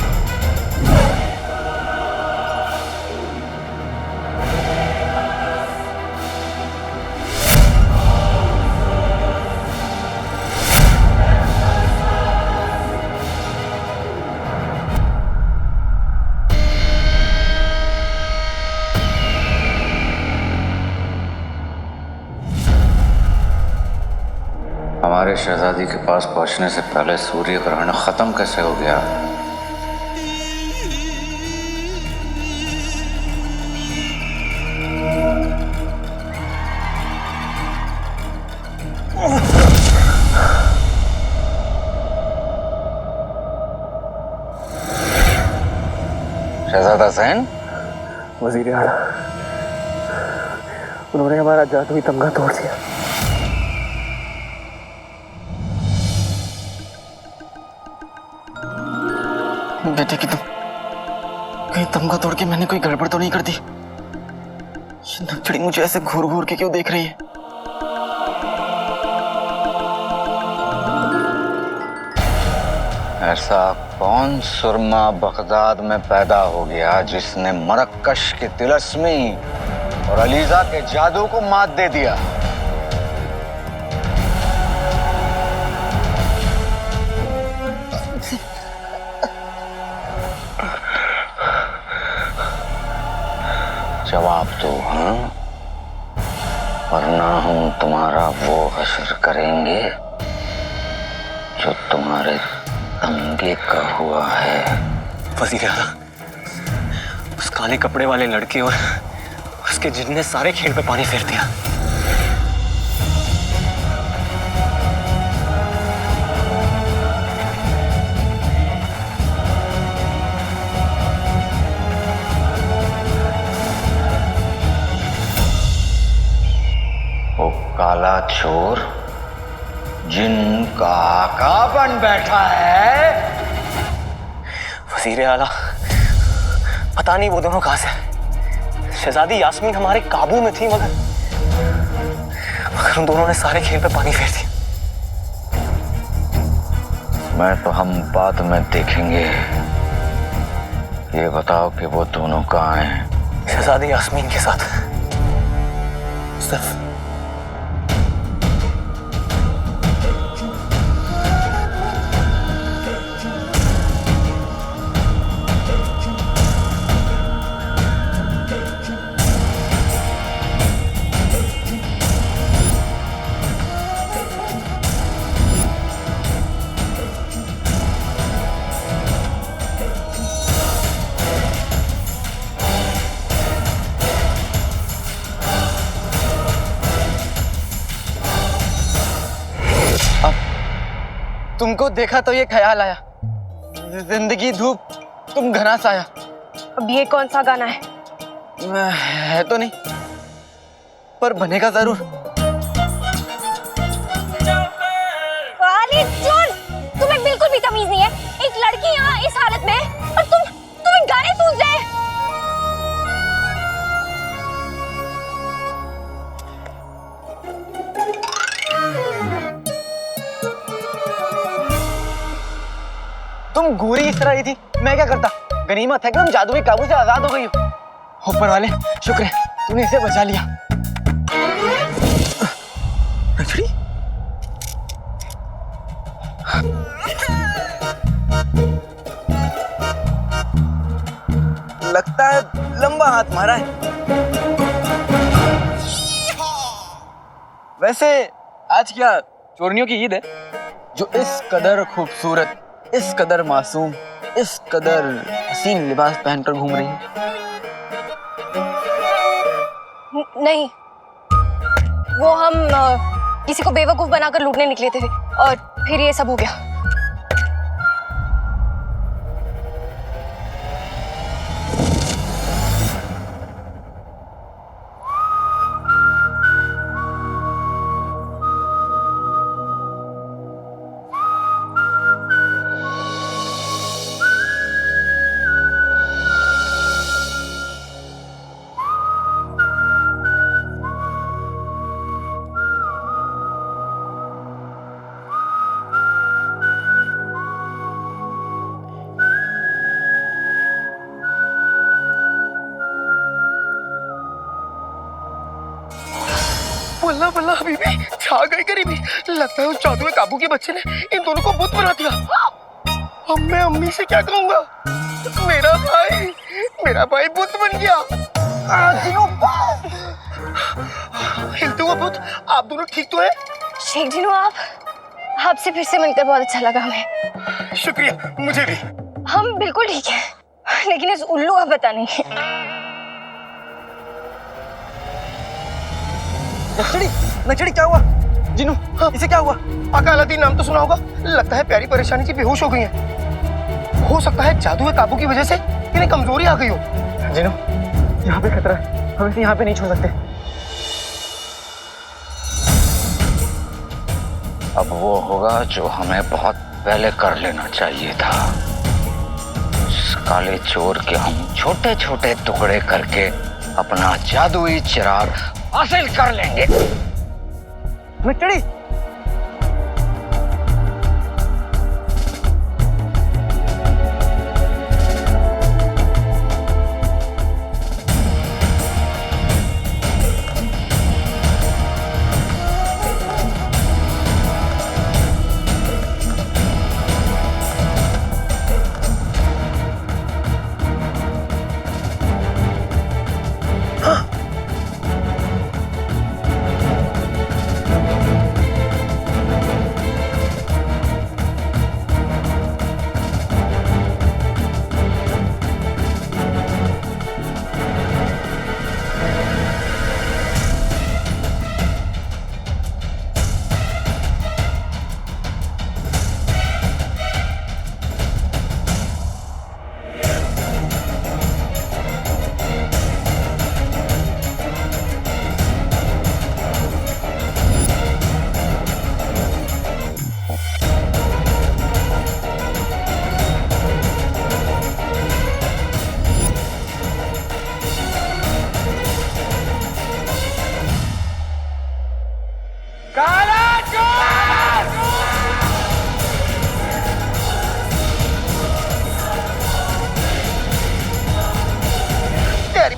हमारे शहजादी के पास पहुंचने से पहले सूर्य ग्रहण खत्म कैसे हो गया? शहजादा सैन, वजीर आला, उन्होंने हमारा जादुई तमगा तोड़ दिया। बेटे की तुम कहीं तमगा तोड़ के मैंने कोई गड़बड़ तो नहीं कर दी? ये नचड़ी मुझे ऐसे घूर घूर के क्यों देख रही है? ऐसा कौन सुरमा बगदाद में पैदा हो गया जिसने मरक्कश की तिलस्मी और अलीजा के जादू को मात दे दिया? जवाब दो, हाँ? वरना हम तुम्हारा वो हश्र करेंगे जो तुम्हारे तंगे का हुआ है। वजीर आला, उस काले कपड़े वाले लड़के और उसके जिन ने सारे खेल पे पानी फेर दिया। वो काला चोर जिनका आका बन बैठा है। वजीर आला, पता नहीं वो दोनों कहां से। शहजादी यास्मीन हमारे काबू में थी, मगर उन दोनों ने सारे खेल पे पानी फेर दिया। मैं तो हम बाद में देखेंगे। ये बताओ कि वो दोनों कहाँ हैं? शहजादी यास्मीन के साथ सिर्फ तुमको देखा तो ये ख्याल आया, जिंदगी धूप तुम घना साया। अब ये कौन सा गाना है? है तो नहीं, पर बनेगा जरूर। तुम्हें बिल्कुल भी तमीज नहीं है। एक लड़की यहाँ इस हालत में है और तुम्हें गाने सूझ रहे हैं। तुम गोरी इस तरह ही थी, मैं क्या करता? गनीमत है कि तुम जादू के काबू से आजाद हो गई हो। ऊपर वाले शुक्र है तूने इसे बचा लिया। नचड़ी? लगता है लंबा हाथ मारा है। वैसे आज क्या चोरनियों की ईद है, जो इस कदर खूबसूरत, इस कदर मासूम, इस कदर हसीन लिबास पहनकर घूम रही है? नहीं, वो हम किसी को बेवकूफ बनाकर लूटने निकले थे और फिर ये सब हो गया। बल्ला बल्ला हबीबी, छा गई गरीबी। लगता है उस जादू के काबू के बच्चे ने इन दोनों को बुत बना दिया। अब मैं अम्मी से क्या कहूंगा? मेरा भाई बुत बन गया। हिलते हुआ बुत, आप दोनों ठीक तो है? शेख जिनू, आपसे फिर से मिलकर बहुत अच्छा लगा हमें। शुक्रिया, मुझे भी। हम बिल्कुल ठीक है, लेकिन इस उल्लू का पता नहीं। नचड़ी क्या हुआ? जिनू, इसे क्या हुआ? आका अलादीन नाम तो सुना होगा। लगता है प्यारी परेशानी से बेहोश हो गई है। हो सकता है जादू के काबू की वजह से इन्हें कमजोरी आ गई हो। जिनू, यहाँ पे खतरा है, हम इसे यहाँ पे नहीं छोड़ सकते। अब वो होगा जो हमें बहुत पहले कर लेना चाहिए था। उस काले चोर के हम छोटे छोटे टुकड़े करके अपना जादुई चिराग हासिल कर लेंगे। नचड़ी,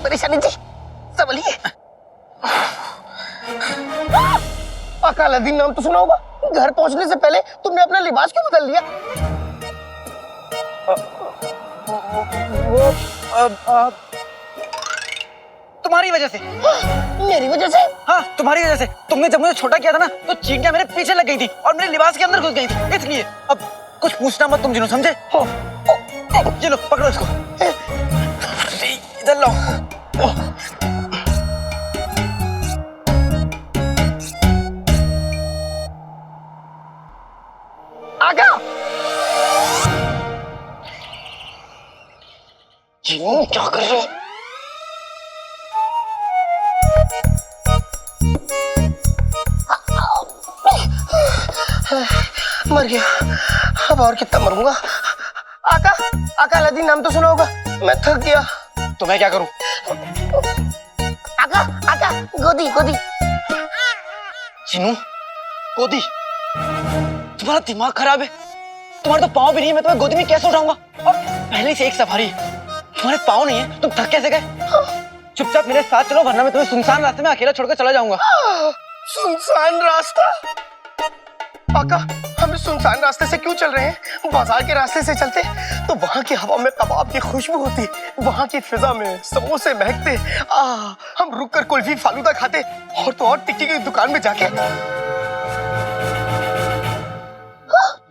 परेशानी थी, संभलिए। आका अलादीन नाम तो सुना होगा। घर पहुंचने से पहले तुमने अपना लिबास क्यों बदल लिया? वो तुम्हारी वजह से। मेरी वजह से? हाँ, तुम्हारी वजह से। तुमने जब मुझे छोटा किया था ना, तो चींटियां मेरे पीछे लग गई थी और मेरे लिबास के अंदर घुस गई थी, इसलिए। अब कुछ पूछना मत तुम जिन्हों, समझे? ये लो, पकड़ो इसको। इधर लो। आका! जिन्हों, क्या कर रहे हो? मर गया। अब और कितना मरूंगा? आका, आका अलादीन नाम तो सुना होगा। मैं थक गया। तो मैं क्या करूं? आका, आका, गोदी, गोदी। जिन्हों, गोदी? तुम्हारा दिमाग खराब है। तुम्हारे तो पाँव भी नहीं है, मैं तुम्हें गोदी में कैसे उठाऊंगा? और पहले से एक सफारी है, तुम्हारे पाँव नहीं है, तुम थक कैसे गए? चुपचाप मेरे साथ चलो, वरना मैं तुम्हें सुनसान रास्ते में अकेला छोड़कर चला जाऊंगा। सुनसान रास्ता? आका, हम इस सुनसान रास्ते से क्यों चल रहे हैं? बाजार के रास्ते से चलते तो वहाँ की हवा में कबाब की खुशबू होती, वहाँ की फिजा में समोसे महकते, हम रुक कर कुल्फी फालूदा खाते, और तो और टिक्की की दुकान में जाके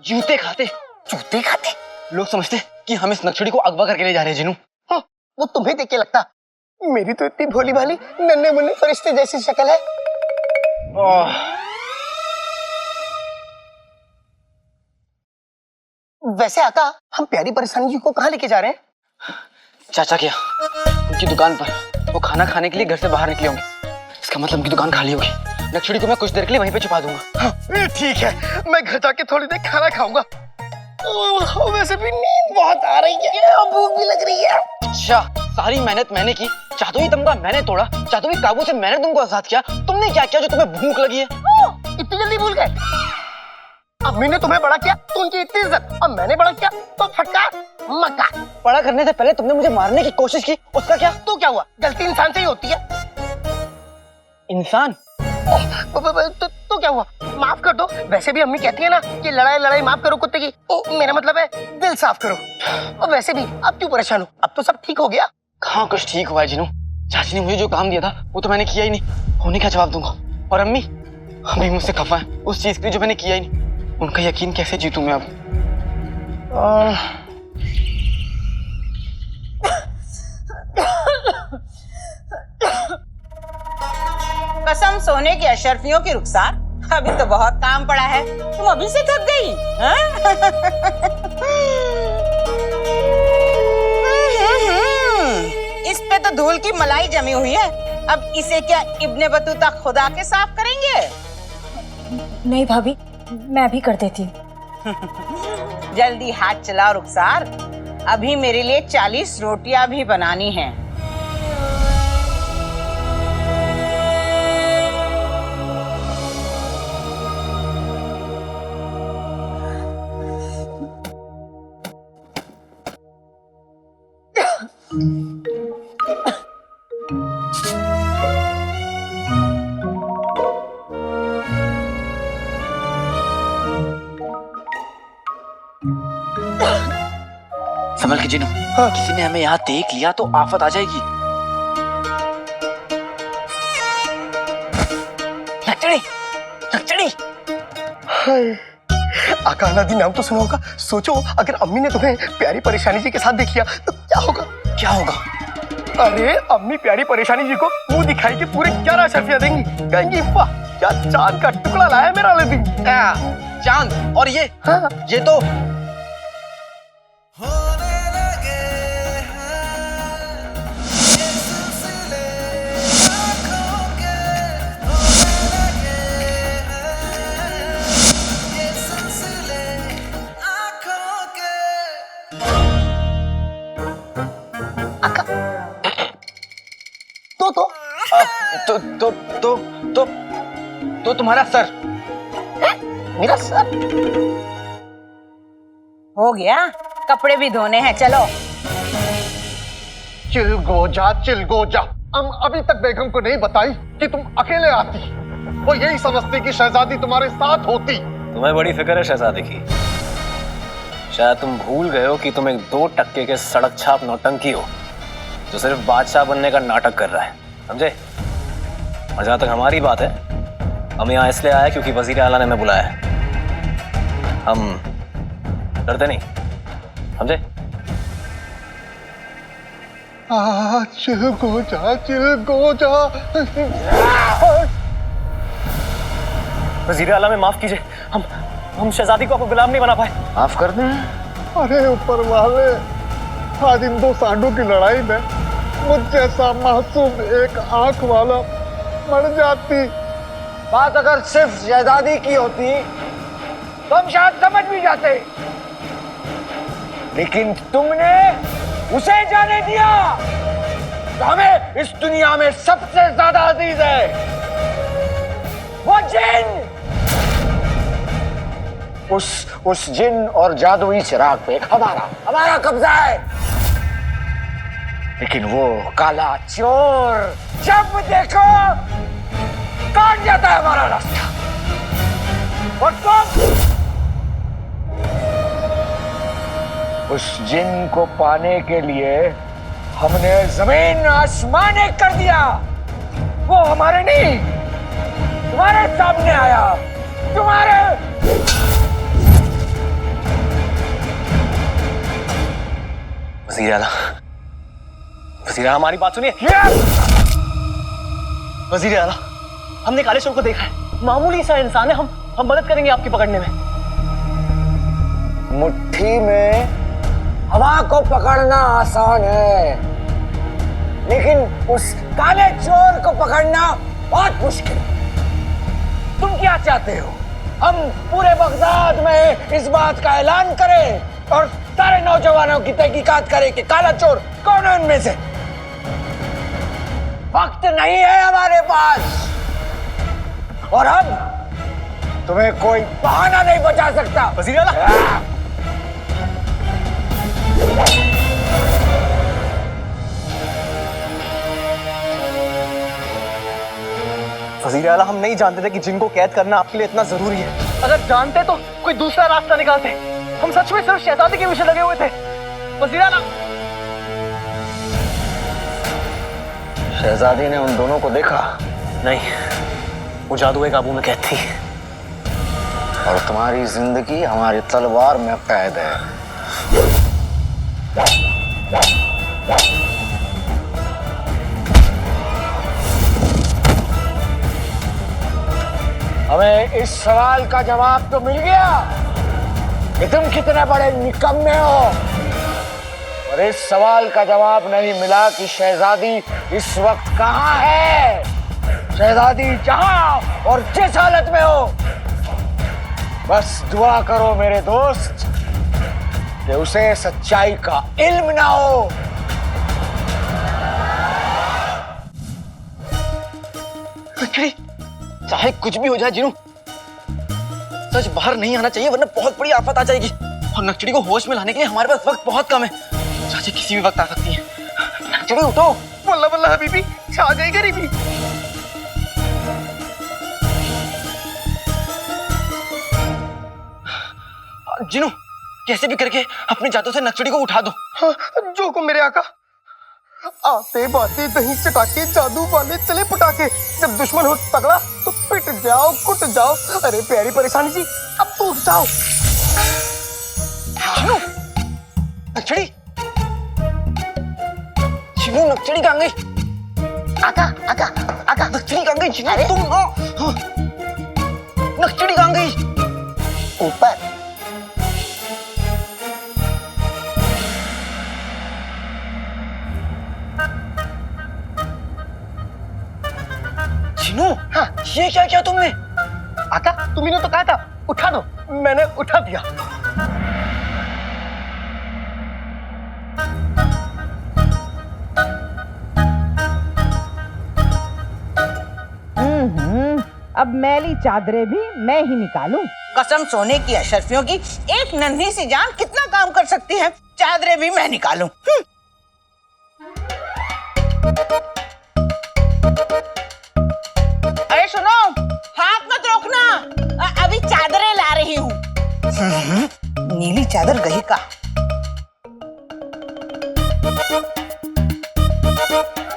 जूते खाते। जूते खाते? लोग समझते कि हम इस नक्शड़ी को अगवा करके ले जा रहे हैं। जिन्हों, वो तुम्हें देख के लगता? मेरी तो इतनी भोली भाली नन्हे मुन्ने फरिश्ते जैसी शक्ल है। वैसे आका, हम प्यारी परेशानी जी को कहाँ लेके जा रहे हैं? चाचा क्या, उनकी दुकान पर। वो खाना खाने के लिए घर से बाहर निकले होंगे, इसका मतलब उनकी दुकान खाली होगी। नक्शड़ी को मैं कुछ देर के लिए वहीं पे छुपा दूंगा। ठीक है, मैं घर जाके थोड़ी देर खाना खाऊंगा। वैसे भी नींद बहुत आ रही है और भूख भी लग रही है। अच्छा, सारी मेहनत मैंने की, जादुई तमगा मैंने तोड़ा, जादुई काबू से मैंने तुमको आजाद किया। तुमने क्या किया जो तुम्हें भूख लगी है? इतनी जल्दी भूल गए? अम्मी ने तुम्हें बड़ा किया तो उनकी इतनी इज्जत, अब मैंने बड़ा किया तो फटकार मक्का। बड़ा करने से पहले तुमने मुझे मारने की कोशिश की, उसका क्या? तो क्या हुआ? गलती इंसान से ही होती है। इंसान? तो क्या हुआ? माफ कर दो। वैसे भी अम्मी कहती है ना कि लड़ाई लड़ाई माफ करो कुत्ते की। मेरा मतलब है दिल साफ करो। और वैसे भी अब क्यों परेशान हो? अब तो सब ठीक हो गया। कहाँ कुछ ठीक हुआ है जिन्हों? चाची ने मुझे जो काम दिया था वो तो मैंने किया ही नहीं, होने का जवाब दूंगा। और अम्मी मुझसे खफा है उस चीज के लिए जो मैंने किया ही नहीं। उनका यकीन कैसे जीतूं मैं अब? कसम सोने की अशरफियों की रुखसार, अभी तो बहुत काम पड़ा है, तुम अभी से थक गई? इस पे तो धूल की मलाई जमी हुई है। अब इसे क्या इब्ने बतूता खुदा के साफ करेंगे? नहीं भाभी, मैं भी कर देती हूँ। जल्दी हाथ चलाओ रुखसार, अभी मेरे लिए 40 रोटियां भी बनानी हैं। संभल के जिन्हों, किसी ने हमें यहाँ देख लिया तो आफत आ जाएगी। नक्शड़ी, नक्शड़ी। आका अलादीन नाम तो सुना होगा। सोचो अगर अम्मी ने तुम्हें प्यारी परेशानी जी के साथ देख लिया तो क्या होगा? क्या होगा? अरे अम्मी प्यारी परेशानी जी को मुंह दिखाई के पूरे 11 शर्फिया देंगी, कहेंगी वाह क्या चांद का टुकड़ा लाया मेरा अलादीन। चांद? और ये? हाँ। ये तो तो तुम्हारा सर। मेरा सर? हो गया, कपड़े भी धोने हैं, चलो। चिलगोजा। हम अभी तक बेगम को नहीं बताई कि तुम अकेले आती। वो यही समझती कि शहजादी तुम्हारे साथ होती। तुम्हें बड़ी फिक्र है शहजादी की। शायद तुम भूल गए हो कि तुम एक 2 टक्के के सड़क छाप नौटंकी हो जो सिर्फ बादशाह बनने का नाटक कर रहा है, समझे? और जहां तक हमारी बात है, हम यहाँ इसलिए आए क्योंकि वजीर आला ने हमें बुलाया है। हम डरते नहीं, समझे? चिलगोजा। वजीर आला में माफ कीजिए, हम शहजादी को आपको गुलाम नहीं बना पाए। माफ कर दें। अरे ऊपर वाले, आज इन 2 सांडों की लड़ाई में मुझ जैसा मासूम एक आंख वाला मर जाती। बात अगर सिर्फ शहजादी की होती तो हम शायद समझ भी जाते, लेकिन तुमने उसे जाने दिया तो हमें इस दुनिया में सबसे ज्यादा अजीज है वो जिन। उस जिन और जादुई चिराग पे हमारा कब्जा है, लेकिन वो काला चोर जब देखो काट जाता है हमारा रास्ता। और तुम उस जिन को पाने के लिए हमने जमीन आसमान एक कर दिया। वो हमारे नहीं, तुम्हारे सामने आया। तुम्हारे वजीर आला, हमारी बात सुनिए। वजीर आला, हमने काले चोर को देखा है, मामूली सा इंसान है। हम मदद करेंगे आपकी पकड़ने में। मुट्ठी में हवा को पकड़ना आसान है, लेकिन उस काले चोर को पकड़ना बहुत मुश्किल। तुम क्या चाहते हो? हम पूरे बगदाद में इस बात का ऐलान करें और सारे नौजवानों की तहकीकात करें कि काला चोर कौन है उनमें से? वक्त नहीं है हमारे पास, और अब तुम्हें कोई बहाना नहीं बचा सकता। वजीर आला, वजीर आला, हम नहीं जानते थे कि जिनको कैद करना आपके लिए इतना जरूरी है। अगर जानते तो कोई दूसरा रास्ता निकालते। हम सच में सिर्फ शहजादी के पीछे लगे हुए थे। वजीर आला, शहजादी ने उन दोनों को देखा? नहीं, वो जादू काबू में कैद थी। और तुम्हारी जिंदगी हमारी तलवार में कैद है। हमें इस सवाल का जवाब तो मिल गया कि तुम कितने बड़े निकम्मे हो, और इस सवाल का जवाब नहीं मिला कि शहजादी इस वक्त कहाँ है। शहजादी जहां और जिस हालत में हो, बस दुआ करो मेरे दोस्त कि उसे सच्चाई का इल्म ना हो। चाहे कुछ भी हो जाए जिनू, सच बाहर नहीं आना चाहिए, वरना बहुत बड़ी आफत आ जाएगी। और नक्चड़ी को होश में लाने के लिए हमारे पास वक्त बहुत कम है। चाची किसी भी वक्त आ सकती है। नक्चड़ी उठो। वल्ला वल्ला हबीबी, छा गई गरीबी। जिनू, कैसे भी करके अपने जादू से नक्चड़ी को उठा दो। हाँ, जो को मेरे आका। आते बाते दही चटाके जादू वाले चले पटाके। जब दुश्मन हो तगड़ा तो पिट जाओ कुट जाओ। अरे प्यारी परेशानी जी, अब तो उठ जाओ। जिनू, नक्चड़ी, जिनू, नक्चड़ी कहाँ गई? आका आका आका, नक्चड़ी कहाँ गई? जिनू, तुम हाँ। नक्चड़ी कहाँ गई? ऊपर। जिनू, हाँ, ये क्या किया तुमने? आका, तुम्ही तो कहा था उठा दो, मैंने उठा दिया। अब मैली चादरें भी मैं ही निकालूं। कसम सोने की अशरफियों की, एक नन्ही सी जान कितना काम कर सकती है। चादरें भी मैं निकालूं। अरे सुनो, हाथ मत रोकना, अभी चादरें ला रही हूँ। नीली चादर गई का?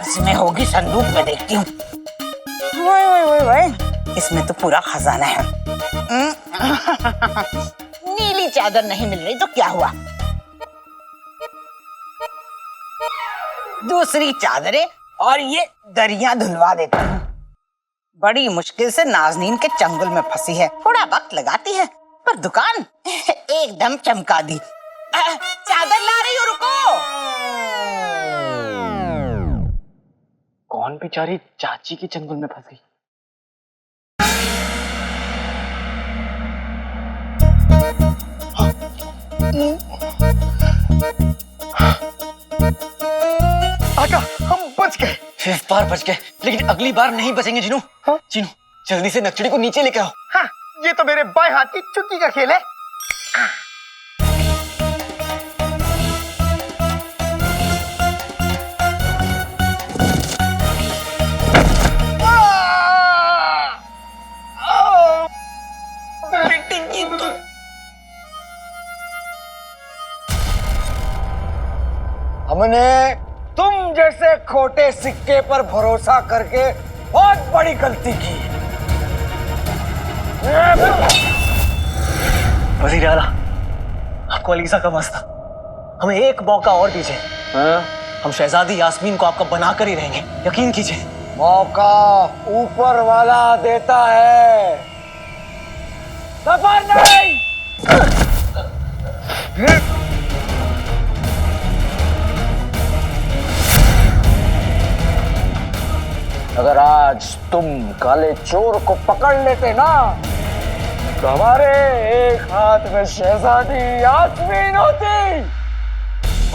इसमें होगी, संदूक में देखती हूँ। इसमें तो पूरा खजाना है। नीली चादर नहीं मिल रही तो क्या हुआ? दूसरी चादरें और ये दरिया धुलवा देती हूँ। बड़ी मुश्किल से नाज़नीन के चंगुल में फंसी है, थोड़ा वक्त लगाती है पर दुकान एकदम चमका दी। चादर ला रही हो, रुको। कौन बेचारी चाची के चंगुल में फंस गई? आका, हम बच गए। इस बार बच गए, लेकिन अगली बार नहीं बचेंगे जिनू। जिनू, जल्दी से नक्चड़ी को नीचे लेके आओ। हाँ, ये तो मेरे बाएं हाथ की चुटकी का खेल है। हमने तुम जैसे खोटे सिक्के पर भरोसा करके बहुत बड़ी गलती की। वजीर आला, आपको अलीजा का वास्ता, हमें एक मौका और दीजिए। हम शहजादी यास्मीन को आपका बना कर ही रहेंगे, यकीन कीजिए। मौका ऊपर वाला देता है, सफर नहीं। अगर आज तुम काले चोर को पकड़ लेते ना, तो हमारे एक हाथ में शहजादी यास्मीन होती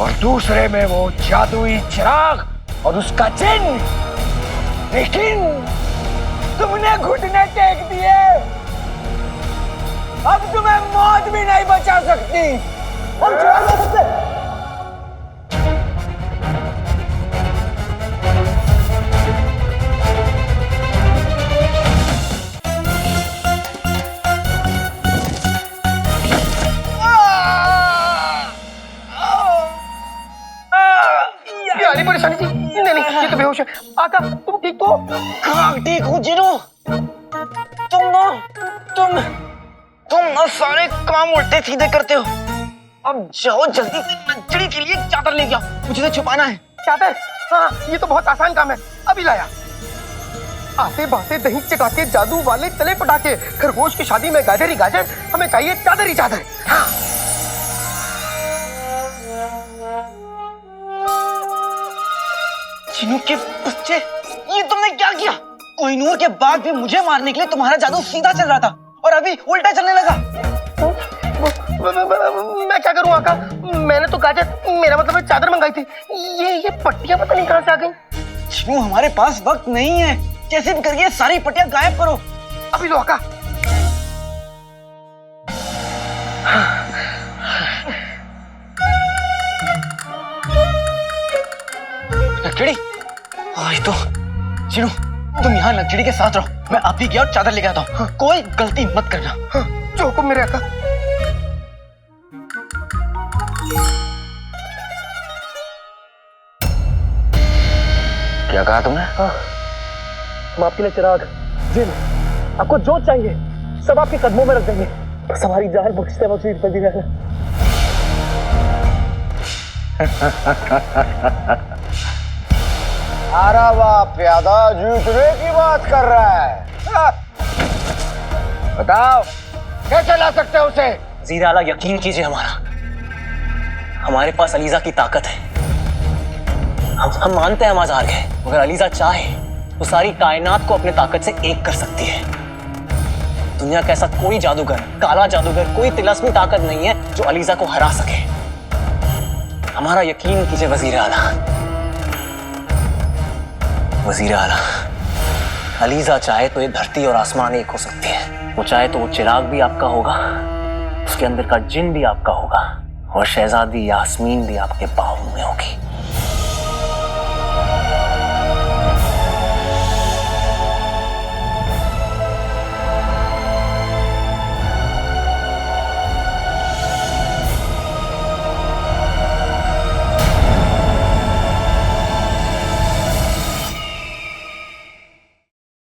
और दूसरे में वो जादुई चिराग और उसका चिन्ह। लेकिन तुमने घुटने टेक दिए, अब तुम्हें मौत भी नहीं बचा सकती। हम चुरा नहीं सकते। परेशानी थी? नहीं, ये तो बेहोश है। आका, तुम ठीक तो? हाँ, ठीक हूँ जिनू। तुम ना सारे काम उल्टे सीधे करते हो। अब जाओ जल्दी से नक्चड़ी के लिए चादर ले जाओ, मुझे तो छुपाना है। चादर? हाँ, ये तो बहुत आसान काम है, अभी लाया। आते बाते दही चकाके जादू वाले चले पटाके, खरगोश की शादी में गाजर ही गाजर, हमें चाहिए चादर ही चादर। हाँ। चिनू के बच्चे, ये तुमने क्या किया? कोहिनूर के बाद भी मुझे मारने के लिए तुम्हारा जादू सीधा चल रहा था और अभी उल्टा चलने लगा। मैं क्या करूं आका? मैंने तो गाजर, मेरा मतलब है चादर मंगाई थी। ये पट्टियां पता नहीं कहां से आ गई। चिनू, हमारे पास वक्त नहीं है, कैसे भी करके सारी पट्टियां गायब करो। अभी लो आका। नक्चड़ी, तो चिनू, तुम यहाँ नक्चड़ी के साथ रहो, मैं अभी गया और चादर लेके आता हूँ। कोई गलती मत करना। जो हुक्म मेरे आका। क्या कहा तुमने? हम आपके लिए चिराग, जिन, आपको जो चाहिए सब आपके कदमों में रख देंगे, बस हमारी जान बख्शते वजीर वजीर आला। आरावा प्यादा जूतने की बात कर रहा है। बताओ, कैसे ला सकते हो उसे? वजीर आला, यकीन कीजिए हमारे पास अलीजा की ताकत है। हम मानते हैं हम आज हार गए, मगर अलीजा चाहे तो सारी कायनात को अपने ताकत से एक कर सकती है। दुनिया का ऐसा कोई जादूगर, काला जादूगर, कोई तिलस्मी ताकत नहीं है जो अलीजा को हरा सके। हमारा यकीन कीजिए वजीर आला। वजीर आला, अलीजा चाहे तो ये धरती और आसमान एक हो सकती है। वो चाहे तो वो चिराग भी आपका होगा, उसके अंदर का जिन भी आपका होगा, और शहजादी यास्मीन भी आपके बाहों में होगी।